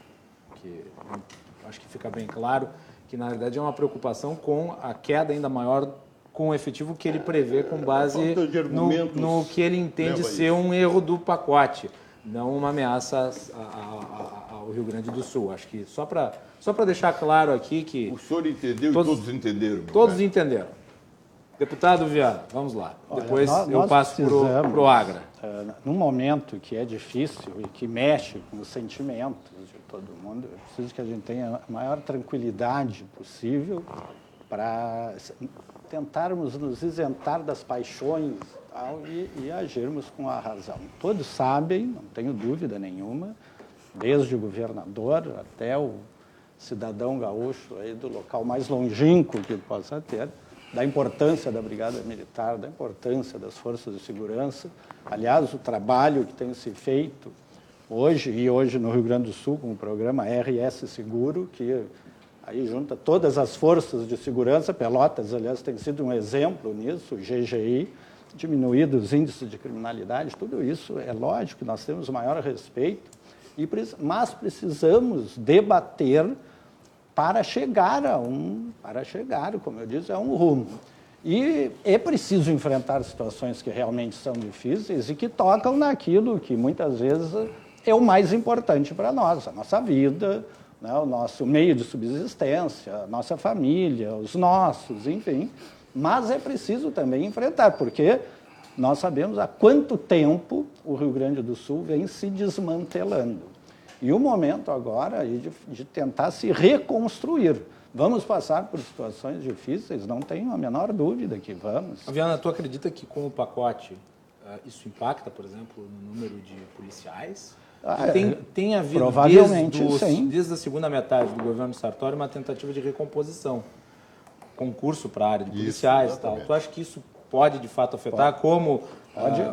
que fica bem claro que, na verdade, é uma preocupação com a queda ainda maior com o efetivo que ele prevê com base no que ele entende ser um erro do pacote, não uma ameaça ao Rio Grande do Sul. Acho que só para deixar claro aqui que... O senhor entendeu e todos entenderam. Todos entenderam. Deputado Viana, vamos lá. Depois eu passo para o Agra. Num momento que é difícil e que mexe com os sentimentos de todo mundo, é preciso que a gente tenha a maior tranquilidade possível para tentarmos nos isentar das paixões e agirmos com a razão. Todos sabem, não tenho dúvida nenhuma, desde o governador até o cidadão gaúcho aí do local mais longínquo que possa ter, da importância da Brigada Militar, da importância das forças de segurança. Aliás, o trabalho que tem se feito hoje no Rio Grande do Sul com o programa RS Seguro, que aí junta todas as forças de segurança. Pelotas, aliás, tem sido um exemplo nisso, o GGI, diminuído os índices de criminalidade, tudo isso é lógico, nós temos o maior respeito, mas precisamos debater para chegar como eu disse, a um rumo. E é preciso enfrentar situações que realmente são difíceis e que tocam naquilo que muitas vezes é o mais importante para nós, a nossa vida, né, o nosso meio de subsistência, a nossa família, os nossos, enfim. Mas é preciso também enfrentar, porque nós sabemos há quanto tempo o Rio Grande do Sul vem se desmantelando. E o momento agora é de tentar se reconstruir. Vamos passar por situações difíceis, não tenho a menor dúvida que vamos. Viana, tu acredita que com o pacote isso impacta, por exemplo, no número de policiais? Tem havido, provavelmente, desde a segunda metade do governo Sartori, uma tentativa de recomposição. Concurso para a área de policiais e tal. Tu acha que isso pode, de fato, afetar? Como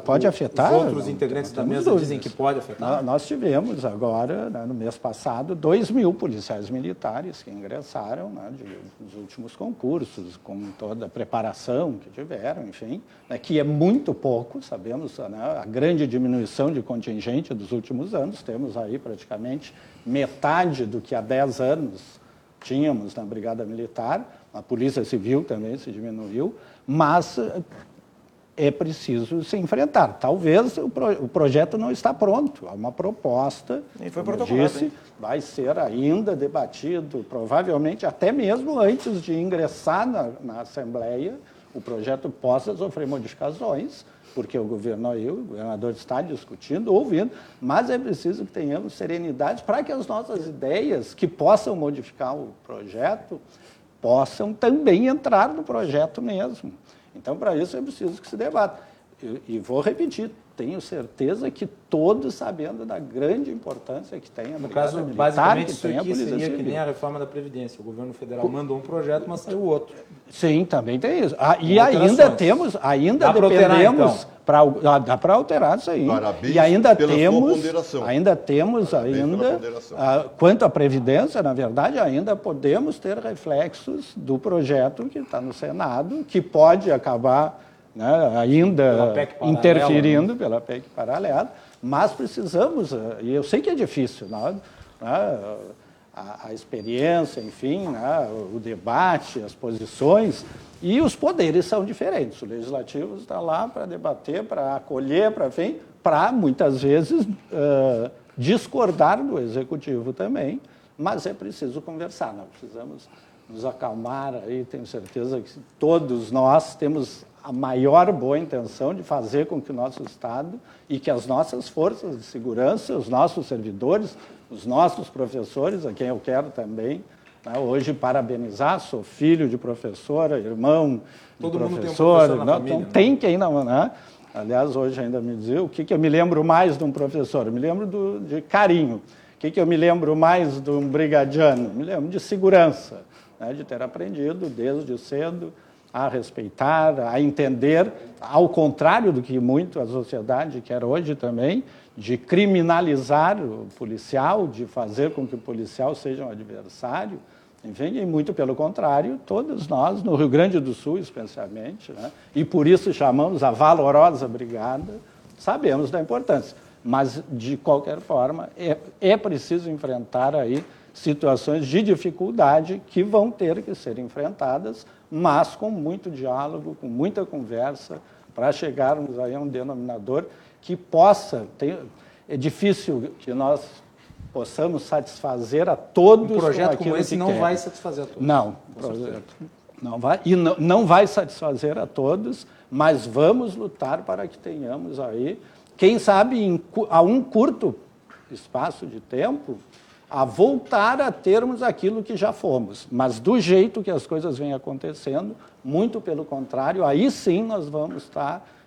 pode afetar? Os outros integrantes da mesa dizem que pode afetar? Nós tivemos agora, né, no mês passado, 2.000 policiais militares que ingressaram, né, nos últimos concursos, com toda a preparação que tiveram, enfim, né, que é muito pouco, sabemos, né, a grande diminuição de contingente dos últimos anos. Temos aí praticamente metade do que há 10 anos tínhamos na Brigada Militar. A Polícia Civil também se diminuiu, mas é preciso se enfrentar. Talvez o projeto não está pronto. Há uma proposta, como eu disse, vai ser ainda debatido, provavelmente até mesmo antes de ingressar na Assembleia, o projeto possa sofrer modificações, porque o governador está discutindo, ouvindo, mas é preciso que tenhamos serenidade para que as nossas ideias que possam modificar o projeto possam também entrar no projeto mesmo. Então, para isso, é preciso que se debata. E vou repetir, tenho certeza que todos sabendo da grande importância que tem a Brigada Militar. No caso, basicamente, isso aqui seria que nem a reforma da Previdência. O governo federal mandou um projeto, mas saiu outro. Sim, também tem isso. E ainda dependemos, dá para alterar isso aí. Parabéns e ainda pela temos, quanto à Previdência, na verdade, ainda podemos ter reflexos do projeto que está no Senado, que pode acabar, né, ainda interferindo pela PEC paralela, mas precisamos, e eu sei que é difícil, né, a experiência, enfim, né, o debate, as posições, e os poderes são diferentes. O Legislativo está lá para debater, para acolher, para muitas vezes discordar do Executivo também, mas é preciso conversar, nós precisamos nos acalmar aí, tenho certeza que todos nós temos a maior boa intenção de fazer com que o nosso Estado e que as nossas forças de segurança, os nossos servidores, os nossos professores, a quem eu quero também, né, hoje parabenizar, sou filho de professora, irmão de professora, então tem que ainda, né? Aliás, hoje ainda me dizia, o que eu me lembro mais de um professor? Eu me lembro de carinho. O que eu me lembro mais de um brigadiano? Me lembro de segurança, né, de ter aprendido desde cedo a respeitar, a entender, ao contrário do que muito a sociedade quer hoje também, de criminalizar o policial, de fazer com que o policial seja um adversário, enfim, e muito pelo contrário, todos nós, no Rio Grande do Sul especialmente, né, e por isso chamamos a valorosa brigada, sabemos da importância. Mas, de qualquer forma, é preciso enfrentar aí situações de dificuldade que vão ter que ser enfrentadas, mas com muito diálogo, com muita conversa, para chegarmos aí a um denominador que possa ter... É difícil que nós possamos satisfazer a todos. Um projeto como esse não vai satisfazer a todos. Não, não vai, e não vai satisfazer a todos, mas vamos lutar para que tenhamos aí, quem sabe, a um curto espaço de tempo, a voltar a termos aquilo que já fomos. Mas do jeito que as coisas vêm acontecendo, muito pelo contrário, aí sim nós vamos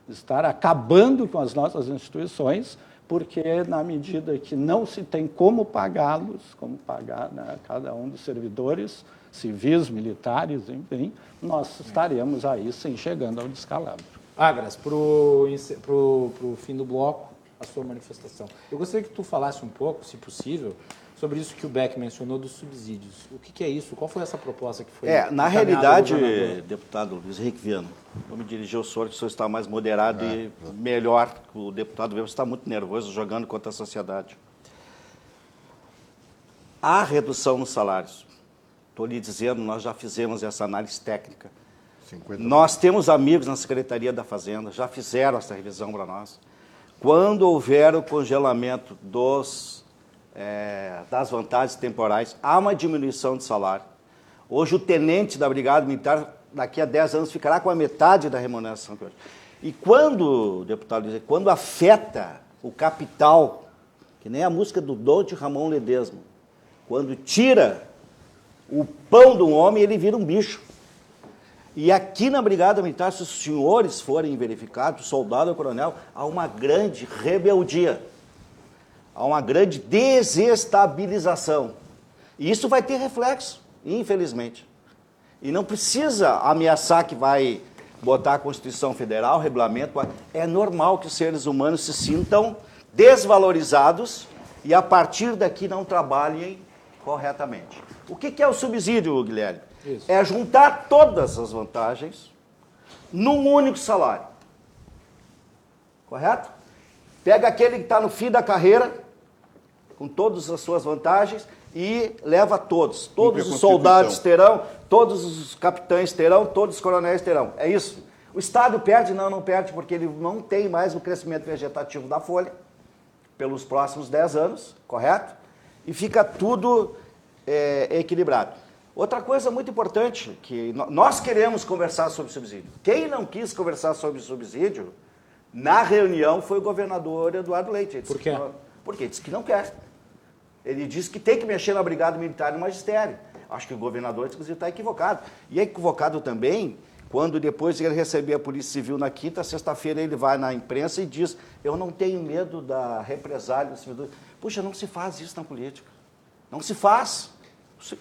estar acabando com as nossas instituições, porque na medida que não se tem como pagá-los, como pagar, né, cada um dos servidores, civis, militares, enfim, nós estaremos aí sim chegando ao descalabro. Agras, para o fim do bloco, a sua manifestação. Eu gostaria que tu falasse um pouco, se possível, sobre isso que o Beck mencionou dos subsídios. O que é isso? Qual foi essa proposta que foi na realidade, deputado Luiz Henrique Viana, vou me dirigir ao senhor, que o senhor está mais moderado e melhor. O deputado Weber está muito nervoso, jogando contra a sociedade. A redução nos salários. Estou lhe dizendo, nós já fizemos essa análise técnica. 50. Nós temos amigos na Secretaria da Fazenda, já fizeram essa revisão para nós. quando houver o congelamento das vantagens temporais, há uma diminuição de salário. Hoje o tenente da Brigada Militar, daqui a 10 anos, ficará com a metade da remuneração que hoje. E quando, deputado, quando afeta o capital, que nem a música do Dom Ramon Ledesma, quando tira o pão de um homem, ele vira um bicho. E aqui na Brigada Militar, se os senhores forem verificados, o soldado e o coronel, há uma grande rebeldia, há uma grande desestabilização. E isso vai ter reflexo, infelizmente. E não precisa ameaçar que vai botar a Constituição Federal, regulamento. É normal que os seres humanos se sintam desvalorizados e a partir daqui não trabalhem corretamente. O que é o subsídio, Guilherme? Isso. É juntar todas as vantagens num único salário. Correto? Pega aquele que está no fim da carreira, com todas as suas vantagens, e leva todos. Todos os soldados terão, todos os capitães terão, todos os coronéis terão. É isso? O Estado perde? Não perde, porque ele não tem mais o crescimento vegetativo da folha pelos próximos 10 anos, correto? E fica tudo equilibrado. Outra coisa muito importante, que nós queremos conversar sobre subsídio. Quem não quis conversar sobre subsídio, na reunião, foi o governador Eduardo Leite. Por quê? Porque ele disse que não quer. Ele disse que tem que mexer na Brigada Militar e no Magistério. Acho que o governador, inclusive, está equivocado. E é equivocado também quando, depois de ele receber a Polícia Civil na quinta, sexta-feira, ele vai na imprensa e diz: eu não tenho medo da represália do servidor. Puxa, não se faz isso na política. Não se faz.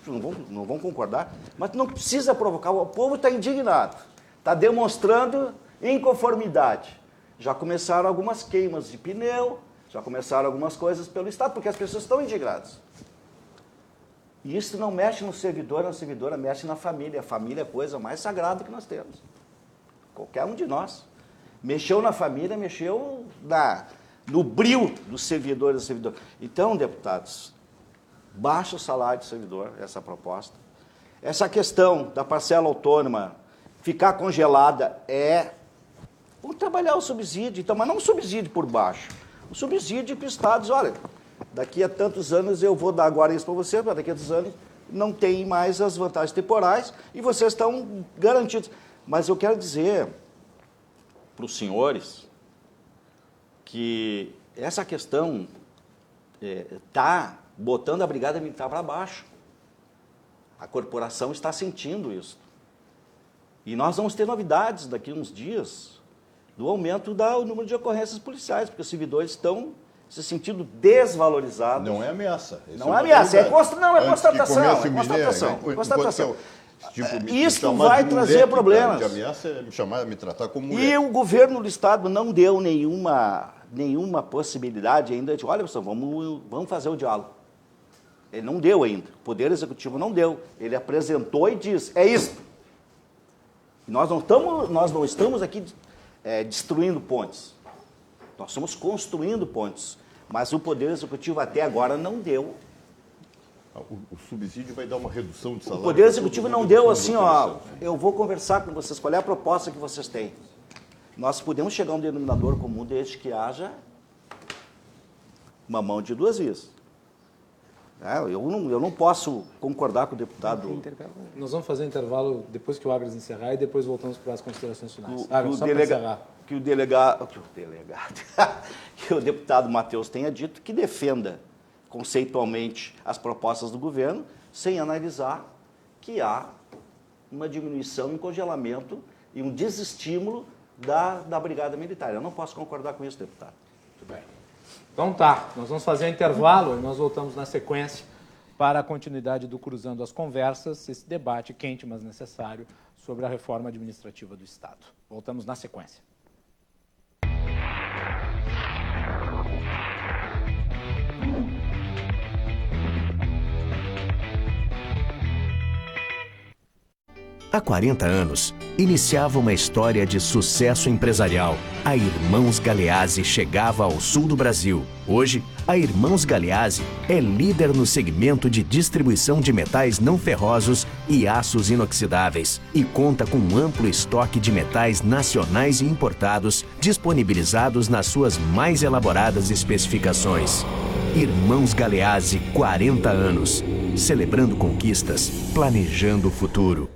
Não vão concordar, mas não precisa provocar. O povo está indignado, está demonstrando inconformidade. Já começaram algumas queimas de pneu, já começaram algumas coisas pelo Estado, porque as pessoas estão indignadas. E isso não mexe no servidor, na servidora, mexe na família. A família é a coisa mais sagrada que nós temos. Qualquer um de nós. Mexeu na família, mexeu no brio do servidor e da servidora. Então, deputados, baixa o salário do servidor, essa proposta. Essa questão da parcela autônoma ficar congelada vamos trabalhar o subsídio, então, mas não um subsídio por baixo. Um subsídio para os estados, olha, daqui a tantos anos eu vou dar agora isso para vocês, mas daqui a tantos anos não tem mais as vantagens temporais e vocês estão garantidos. Mas eu quero dizer para os senhores que essa questão está botando a Brigada Militar para baixo. A corporação está sentindo isso. E nós vamos ter novidades daqui a uns dias do aumento do número de ocorrências policiais, porque os servidores estão se sentindo desvalorizados. Não é ameaça. Não é ameaça, é constatação. Isso vai trazer problemas. De ameaça é me tratar como mulher. E o governo do Estado não deu nenhuma possibilidade ainda de, olha, pessoal, vamos fazer o diálogo. Ele não deu ainda. O Poder Executivo não deu. Ele apresentou e disse, é isso. Nós não estamos aqui destruindo pontes. Nós estamos construindo pontes. Mas o Poder Executivo até agora não deu. O subsídio vai dar uma redução de salário. O Poder Executivo não deu assim, eu vou conversar com vocês, qual é a proposta que vocês têm? Nós podemos chegar a um denominador comum desde que haja uma mão de duas vias. Eu não posso concordar com o deputado. Nós vamos fazer intervalo depois que o Agras encerrar e depois voltamos para as considerações finais. Que o deputado Matheus tenha dito que defenda conceitualmente as propostas do governo, sem analisar que há uma diminuição, um congelamento e um desestímulo da Brigada Militar. Eu não posso concordar com isso, deputado. Muito bem. Então tá, nós vamos fazer um intervalo e nós voltamos na sequência para a continuidade do Cruzando as Conversas, esse debate quente, mas necessário, sobre a reforma administrativa do Estado. Voltamos na sequência. Há 40 anos, iniciava uma história de sucesso empresarial. A Irmãos Galeazzi chegava ao sul do Brasil. Hoje, a Irmãos Galeazzi é líder no segmento de distribuição de metais não ferrosos e aços inoxidáveis e conta com um amplo estoque de metais nacionais e importados disponibilizados nas suas mais elaboradas especificações. Irmãos Galeazzi, 40 anos. Celebrando conquistas, planejando o futuro.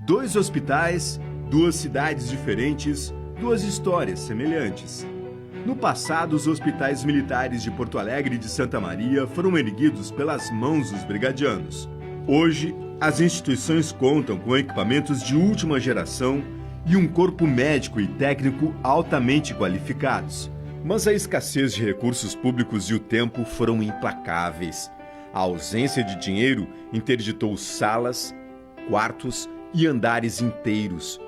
Dois hospitais, duas cidades diferentes, duas histórias semelhantes. No passado, os hospitais militares de Porto Alegre e de Santa Maria foram erguidos pelas mãos dos brigadianos. Hoje, as instituições contam com equipamentos de última geração e um corpo médico e técnico altamente qualificados. Mas a escassez de recursos públicos e o tempo foram implacáveis. A ausência de dinheiro interditou salas, quartos e andares inteiros.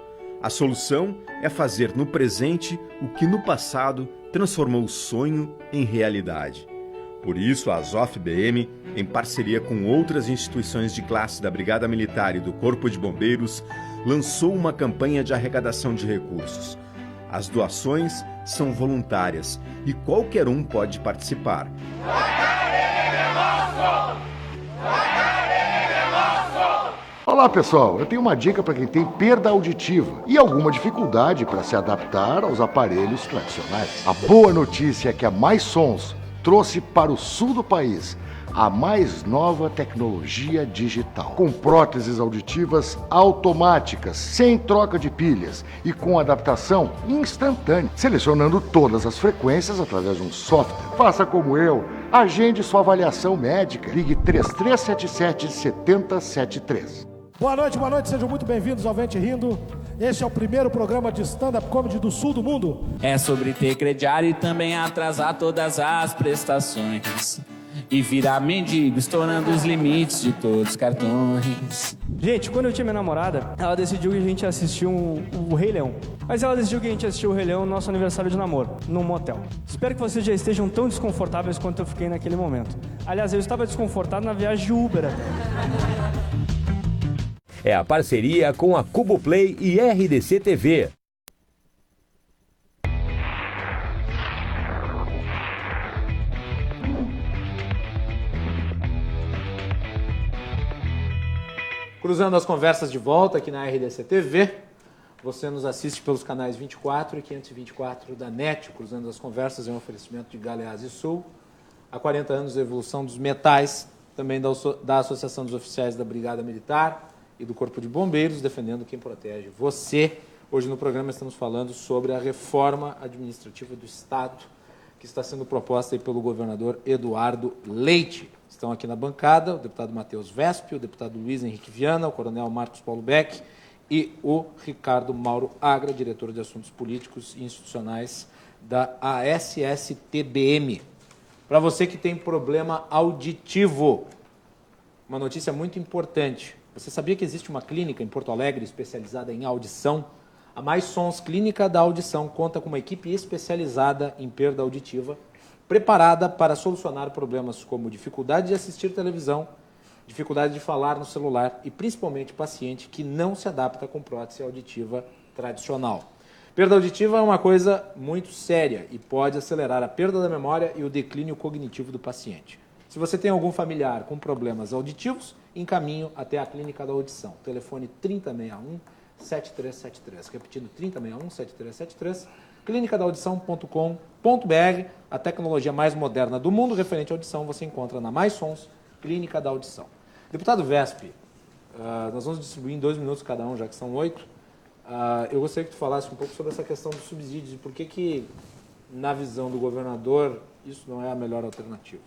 A solução é fazer no presente o que no passado transformou o sonho em realidade. Por isso, a Azof-BM, em parceria com outras instituições de classe da Brigada Militar e do Corpo de Bombeiros, lançou uma campanha de arrecadação de recursos. As doações são voluntárias e qualquer um pode participar. Olá pessoal, eu tenho uma dica para quem tem perda auditiva e alguma dificuldade para se adaptar aos aparelhos tradicionais. A boa notícia é que a Mais Sons trouxe para o sul do país a mais nova tecnologia digital, com próteses auditivas automáticas, sem troca de pilhas e com adaptação instantânea, selecionando todas as frequências através de um software. Faça como eu, agende sua avaliação médica, ligue 3377-7073. Boa noite, sejam muito bem-vindos ao Vente Rindo. Este é o primeiro programa de stand-up comedy do sul do mundo. É sobre ter crediário e também atrasar todas as prestações. E virar mendigo, estourando os limites de todos os cartões. Gente, quando eu tinha minha namorada, ela decidiu que a gente ia assistir o Rei Leão. Mas ela decidiu que a gente ia assistir o Rei Leão no nosso aniversário de namoro, num motel. Espero que vocês já estejam tão desconfortáveis quanto eu fiquei naquele momento. Aliás, eu estava desconfortável na viagem de Uber até. É a parceria com a Cuboplay e RDC TV. Cruzando as conversas de volta aqui na RDC TV. Você nos assiste pelos canais 24 e 524 da NET. Cruzando as conversas é um oferecimento de Galeazzi Sul. Há 40 anos da evolução dos metais, também da Associação dos Oficiais da Brigada Militar e do Corpo de Bombeiros, defendendo quem protege você. Hoje no programa estamos falando sobre a reforma administrativa do Estado, que está sendo proposta aí pelo governador Eduardo Leite. Estão aqui na bancada o deputado Matheus Vespi, o deputado Luiz Henrique Viana, o coronel Marcos Paulo Beck e o Ricardo Mauro Agra, diretor de Assuntos Políticos e Institucionais da ASSTBM. Para você que tem problema auditivo, uma notícia muito importante. Você sabia que existe uma clínica em Porto Alegre especializada em audição? A Mais Sons Clínica da Audição conta com uma equipe especializada em perda auditiva, preparada para solucionar problemas como dificuldade de assistir televisão, dificuldade de falar no celular e principalmente paciente que não se adapta com prótese auditiva tradicional. Perda auditiva é uma coisa muito séria e pode acelerar a perda da memória e o declínio cognitivo do paciente. Se você tem algum familiar com problemas auditivos, encaminho até a Clínica da Audição. Telefone 3061-7373. Repetindo, 3061-7373. clinicadaaudição.com.br. A tecnologia mais moderna do mundo referente à audição você encontra na Mais Sons, Clínica da Audição. Deputado Vespi, nós vamos distribuir em 2 minutos cada um, já que são 8. Eu gostaria que tu falasse um pouco sobre essa questão dos subsídios e por que, na visão do governador, isso não é a melhor alternativa.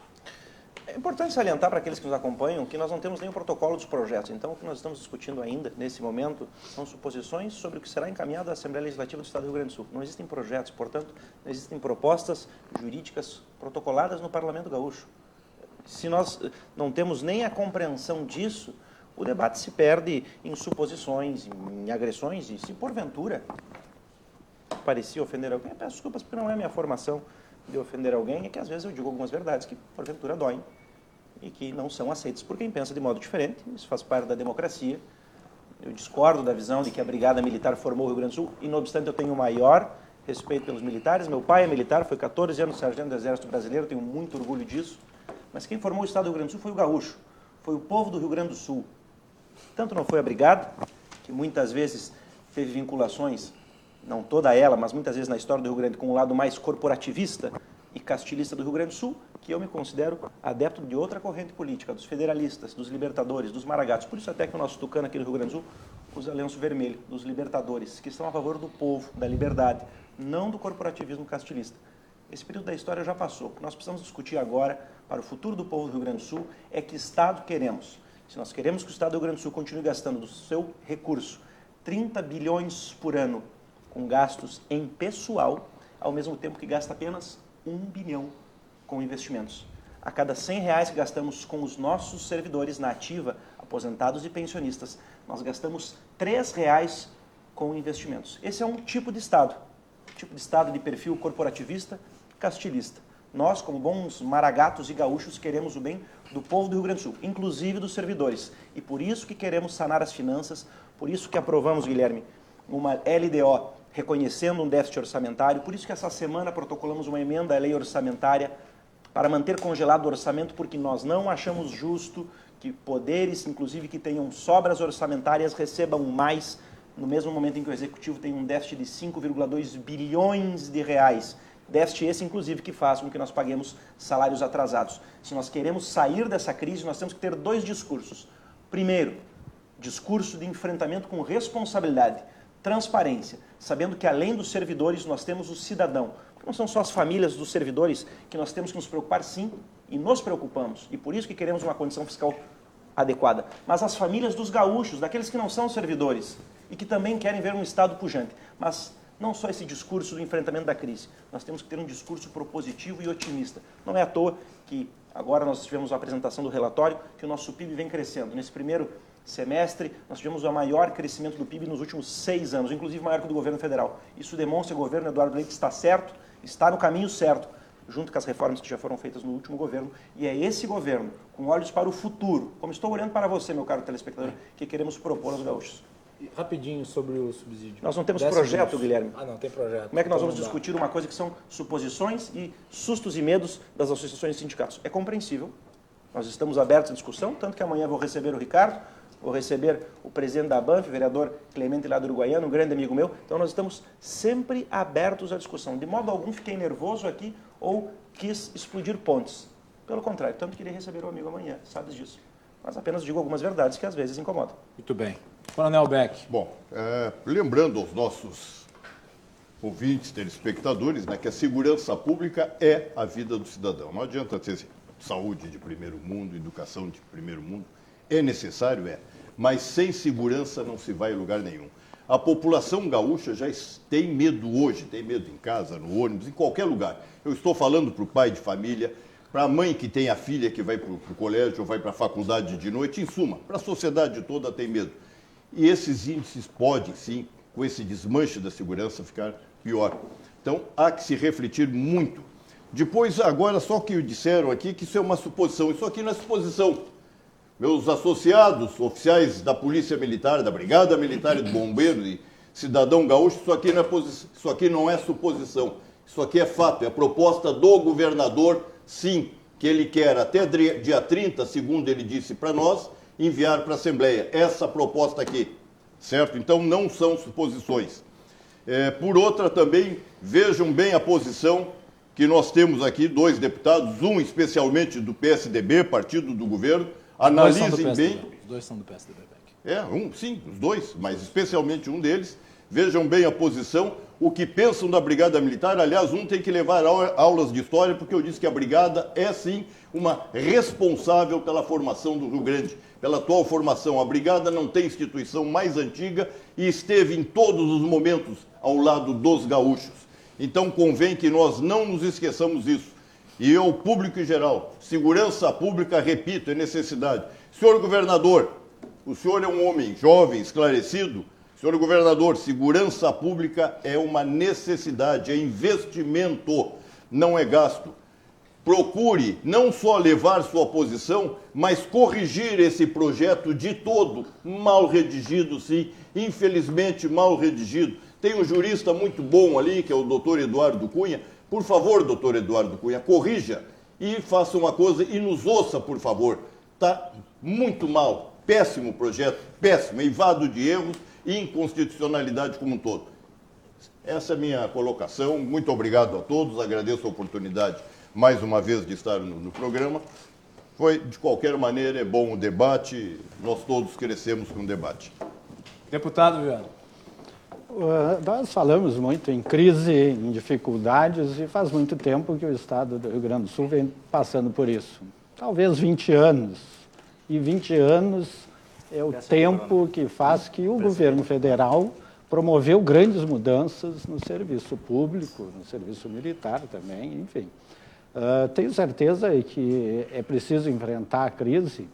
É importante salientar para aqueles que nos acompanham que nós não temos nem o protocolo dos projetos. Então, o que nós estamos discutindo ainda, nesse momento, são suposições sobre o que será encaminhado à Assembleia Legislativa do Estado do Rio Grande do Sul. Não existem projetos, portanto, não existem propostas jurídicas protocoladas no Parlamento Gaúcho. Se nós não temos nem a compreensão disso, o debate se perde em suposições, em agressões, e se porventura parecia ofender alguém, eu peço desculpas porque não é a minha formação de ofender alguém, é que às vezes eu digo algumas verdades que porventura doem e que não são aceitas por quem pensa de modo diferente. Isso faz parte da democracia. Eu discordo da visão de que a Brigada Militar formou o Rio Grande do Sul, e não obstante eu tenho o maior respeito pelos militares. Meu pai é militar, foi 14 anos sargento do Exército Brasileiro, tenho muito orgulho disso. Mas quem formou o Estado do Rio Grande do Sul foi o gaúcho, foi o povo do Rio Grande do Sul. Tanto não foi a Brigada, que muitas vezes teve vinculações, não toda ela, mas muitas vezes na história do Rio Grande, com o lado mais corporativista e castilhista do Rio Grande do Sul, que eu me considero adepto de outra corrente política, dos federalistas, dos libertadores, dos maragatos. Por isso até que o nosso tucano aqui no Rio Grande do Sul usa lenço vermelho, dos libertadores, que estão a favor do povo, da liberdade, não do corporativismo castilhista. Esse período da história já passou. O que nós precisamos discutir agora, para o futuro do povo do Rio Grande do Sul, é que Estado queremos. Se nós queremos que o Estado do Rio Grande do Sul continue gastando do seu recurso 30 bilhões por ano com gastos em pessoal, ao mesmo tempo que gasta apenas 1 bilhão com investimentos. A cada 100 reais que gastamos com os nossos servidores na ativa, aposentados e pensionistas, nós gastamos 3 reais com investimentos. Esse é um tipo de Estado de perfil corporativista, castilhista. Nós, como bons maragatos e gaúchos, queremos o bem do povo do Rio Grande do Sul, inclusive dos servidores. E por isso que queremos sanar as finanças, por isso que aprovamos, Guilherme, uma LDO reconhecendo um déficit orçamentário, por isso que essa semana protocolamos uma emenda à lei orçamentária para manter congelado o orçamento, porque nós não achamos justo que poderes, inclusive que tenham sobras orçamentárias, recebam mais no mesmo momento em que o Executivo tem um déficit de 5,2 bilhões de reais. Déficit esse, inclusive, que faz com que nós paguemos salários atrasados. Se nós queremos sair dessa crise, nós temos que ter 2 discursos. Primeiro, discurso de enfrentamento com responsabilidade, transparência, sabendo que além dos servidores nós temos o cidadão. Porque não são só as famílias dos servidores que nós temos que nos preocupar, sim, e nos preocupamos. E por isso que queremos uma condição fiscal adequada. Mas as famílias dos gaúchos, daqueles que não são servidores e que também querem ver um Estado pujante. Mas não só esse discurso do enfrentamento da crise, nós temos que ter um discurso propositivo e otimista. Não é à toa que agora nós tivemos a apresentação do relatório que o nosso PIB vem crescendo. Nesse primeiro semestre, nós tivemos o maior crescimento do PIB nos últimos 6 anos, inclusive maior que o do governo federal. Isso demonstra que o governo Eduardo Leite está certo, está no caminho certo, junto com as reformas que já foram feitas no último governo, e é esse governo, com olhos para o futuro, como estou olhando para você, meu caro telespectador, que queremos propor aos gaúchos. Rapidinho sobre o subsídio. Nós não temos projeto, Guilherme. Ah, não tem projeto. Como é que nós vamos discutir uma coisa que são suposições e sustos e medos das associações e sindicatos? É compreensível. Nós estamos abertos à discussão, tanto que amanhã vou receber o Ricardo, vou receber o presidente da ABANF, o vereador Clemente lá do Uruguaiano, um grande amigo meu. Então nós estamos sempre abertos à discussão. De modo algum fiquei nervoso aqui ou quis explodir pontes. Pelo contrário, tanto que irei receber o amigo amanhã, sabes disso. Mas apenas digo algumas verdades que às vezes incomodam. Muito bem. Coronel Beck. Bom, lembrando aos nossos ouvintes, telespectadores, né, que a segurança pública é a vida do cidadão. Não adianta ter saúde de primeiro mundo, educação de primeiro mundo. É necessário, mas sem segurança não se vai a lugar nenhum. A população gaúcha já tem medo hoje, tem medo em casa, no ônibus, em qualquer lugar. Eu estou falando para o pai de família, para a mãe que tem a filha que vai para o colégio ou vai para a faculdade de noite, em suma, para a sociedade toda tem medo. E esses índices podem, sim, com esse desmanche da segurança, ficar pior. Então, há que se refletir muito. Depois, agora, só que disseram aqui que isso é uma suposição. Isso aqui não é suposição. Meus associados, oficiais da Polícia Militar, da Brigada Militar e do Bombeiro e cidadão gaúcho, isso aqui não é suposição. Isso aqui é fato, é a proposta do governador, sim, que ele quer até dia 30, segundo ele disse para nós, enviar para a Assembleia essa proposta aqui, certo? Então não são suposições. Por outra também, vejam bem a posição que nós temos aqui, 2 deputados, um especialmente do PSDB, partido do governo, analisem bem... Os 2 são do PSDB. Sim, os 2, mas especialmente um deles. Vejam bem a posição, o que pensam da Brigada Militar. Aliás, um tem que levar aulas de história, porque eu disse que a Brigada é, sim, uma responsável pela formação do Rio Grande, pela atual formação. A Brigada não tem instituição mais antiga e esteve em todos os momentos ao lado dos gaúchos. Então, convém que nós não nos esqueçamos disso. E o público em geral, segurança pública, repito, é necessidade. Senhor governador, o senhor é um homem jovem, esclarecido, o Senhor governador, segurança pública é uma necessidade, é investimento, não é gasto. Procure não só levar sua posição, mas corrigir esse projeto de todo. Mal redigido, sim, infelizmente mal redigido. Tem um jurista muito bom ali, que é o doutor Eduardo Cunha. Por favor, doutor Eduardo Cunha, corrija e faça uma coisa e nos ouça, por favor. Está muito mal, péssimo projeto, péssimo, eivado de erros e inconstitucionalidade como um todo. Essa é a minha colocação. Muito obrigado a todos, agradeço a oportunidade mais uma vez de estar no programa. Foi, de qualquer maneira, é bom o debate, nós todos crescemos com o debate. Deputado Viana. Nós falamos muito em crise, em dificuldades, e faz muito tempo que o Estado do Rio Grande do Sul vem passando por isso. Talvez 20 anos. E 20 anos é o tempo que faz que o governo federal promoveu grandes mudanças no serviço público, no serviço militar também, enfim. Tenho certeza que é preciso enfrentar a crise.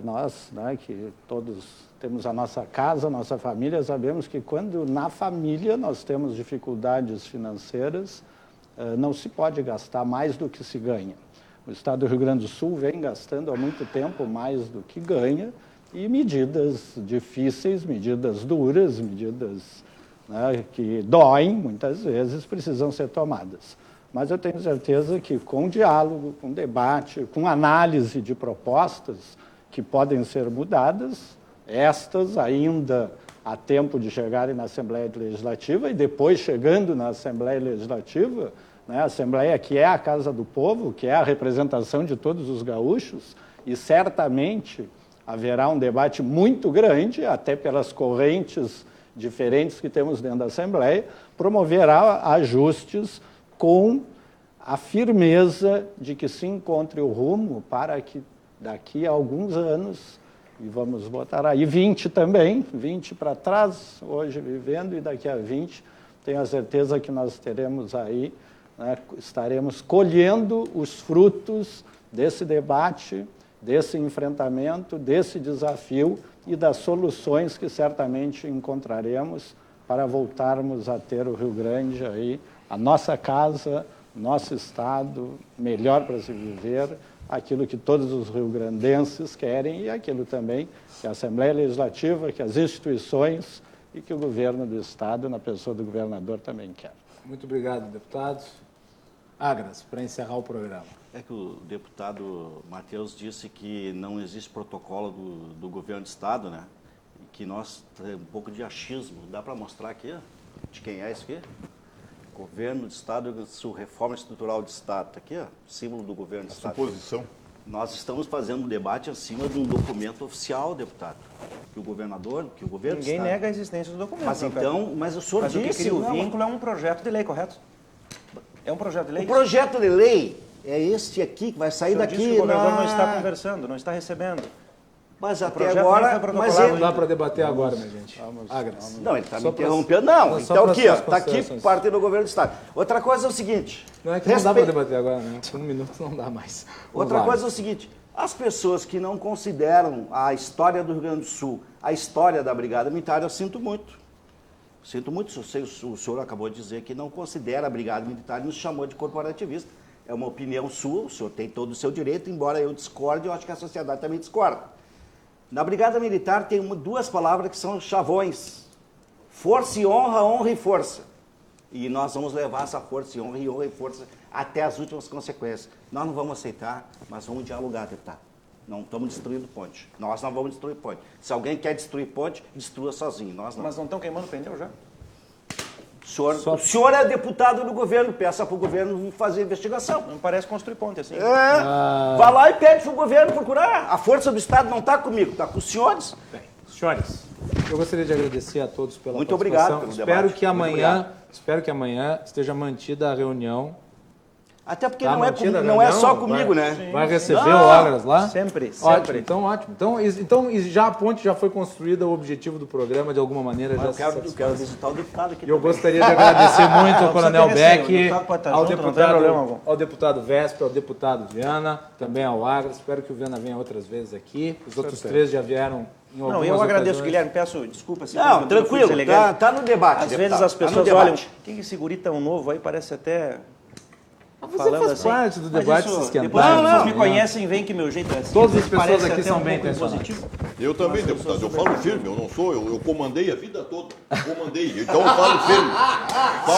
Nós, né, que todos temos a nossa casa, a nossa família, sabemos que quando na família nós temos dificuldades financeiras, não se pode gastar mais do que se ganha. O Estado do Rio Grande do Sul vem gastando há muito tempo mais do que ganha, e medidas difíceis, medidas duras, medidas, né, que doem muitas vezes, precisam ser tomadas. Mas eu tenho certeza que com diálogo, com debate, com análise de propostas que podem ser mudadas, estas ainda há tempo de chegarem na Assembleia Legislativa e depois chegando na Assembleia Legislativa, né, a Assembleia que é a Casa do Povo, que é a representação de todos os gaúchos, e certamente haverá um debate muito grande, até pelas correntes diferentes que temos dentro da Assembleia, promoverá ajustes com a firmeza de que se encontre o rumo para que daqui a alguns anos, e vamos botar aí 20 também, 20 para trás, hoje vivendo, e daqui a 20, tenho a certeza que nós teremos aí, né, estaremos colhendo os frutos desse debate, desse enfrentamento, desse desafio e das soluções que certamente encontraremos para voltarmos a ter o Rio Grande aí, a nossa casa, nosso estado, melhor para se viver, aquilo que todos os rio-grandenses querem e aquilo também que a Assembleia Legislativa, que as instituições e que o governo do estado, na pessoa do governador, também quer. Muito obrigado, deputados. Agras, para encerrar o programa. É que o deputado Matheus disse que não existe protocolo do governo do estado, né? E que nós temos um pouco de achismo. Dá para mostrar aqui, de quem é isso aqui? Governo do Estado do Rio Grande do Sul, reforma estrutural do Estado. Está aqui, ó, símbolo do governo do Estado. Suposição. Nós estamos fazendo um debate acima de um documento oficial, deputado. Que o governador, que o governo Ninguém do Estado... nega a existência do documento. Mas então, mas o senhor disse... O vínculo é um projeto de lei, correto? É um projeto de lei? O projeto de lei é este aqui, que vai sair daqui... Disse que o governador não está conversando, não está recebendo. Mas até agora... Mas não dá para debater agora, minha gente. Agras. Não, ele está me interrompendo. Não, então aqui, ó, está aqui parte do governo do Estado. Outra coisa é o seguinte... Não é que não dá para debater agora, né? Por um minuto não dá mais. Outra coisa é o seguinte... As pessoas que não consideram a história do Rio Grande do Sul, a história da Brigada Militar, eu sinto muito. Sinto muito. O senhor acabou de dizer que não considera a Brigada Militar e nos chamou de corporativista. É uma opinião sua, o senhor tem todo o seu direito, embora eu discorde, eu acho que a sociedade também discorda. Na Brigada Militar tem duas palavras que são chavões. Força e honra, honra e força. E nós vamos levar essa força e força até as últimas consequências. Nós não vamos aceitar, mas vamos dialogar, deputado. Não estamos destruindo ponte. Nós não vamos destruir ponte. Se alguém quer destruir ponte, destrua sozinho. Nós não. Mas não estão queimando pneu já? O senhor é deputado do governo, peça para o governo fazer investigação. Não parece construir ponte assim. Vá lá e pede para o governo procurar. A força do Estado não está comigo, está com os senhores. Bem, senhores, eu gostaria de agradecer a todos pela Muito participação. obrigado pelo Espero debate. que amanhã esteja mantida a reunião Até porque não é só comigo, né? Vai receber o Agras lá? Sempre. Ótimo, então já a ponte já foi construída, o objetivo do programa, de alguma maneira, já se Eu quero visitar o deputado aqui. Eu gostaria de agradecer muito ao Coronel Beck, ao deputado Vespa, ao deputado Viana, também ao Agras. Espero que o Viana venha outras vezes aqui. Os outros três já vieram em algumas ocasiões. Eu agradeço, Guilherme. Peço desculpa. Não, tranquilo, tá no debate. Às vezes as pessoas olham, quem é esse guri tão novo aí? Parece até... Você faz parte do debate se esquentar. Depois as pessoas me conhecem e veem que meu jeito é assim. Todas as pessoas aqui são bem intencionadas. Eu também, deputado. Eu falo firme, eu não sou, eu comandei a vida toda. Então eu falo firme.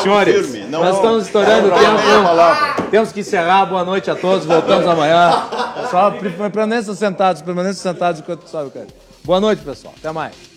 Senhores, nós estamos estourando o tempo. Temos que encerrar. Boa noite a todos. Voltamos amanhã. Só permaneçam sentados enquanto sobe o cara. Boa noite, pessoal. Até mais.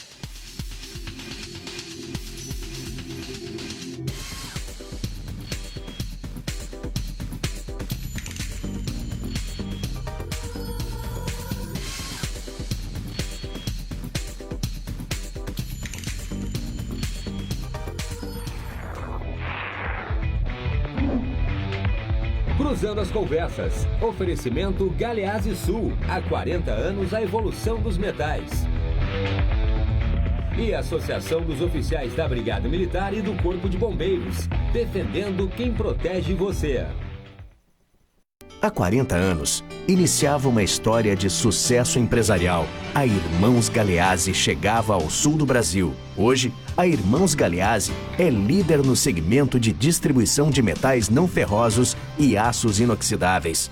Cruzando as conversas. Oferecimento Galeazzi Sul. Há 40 anos a evolução dos metais. E a Associação dos Oficiais da Brigada Militar e do Corpo de Bombeiros. Defendendo quem protege você. Há 40 anos, iniciava uma história de sucesso empresarial. A Irmãos Galeazzi chegava ao sul do Brasil. Hoje, a Irmãos Galeazzi é líder no segmento de distribuição de metais não ferrosos e aços inoxidáveis.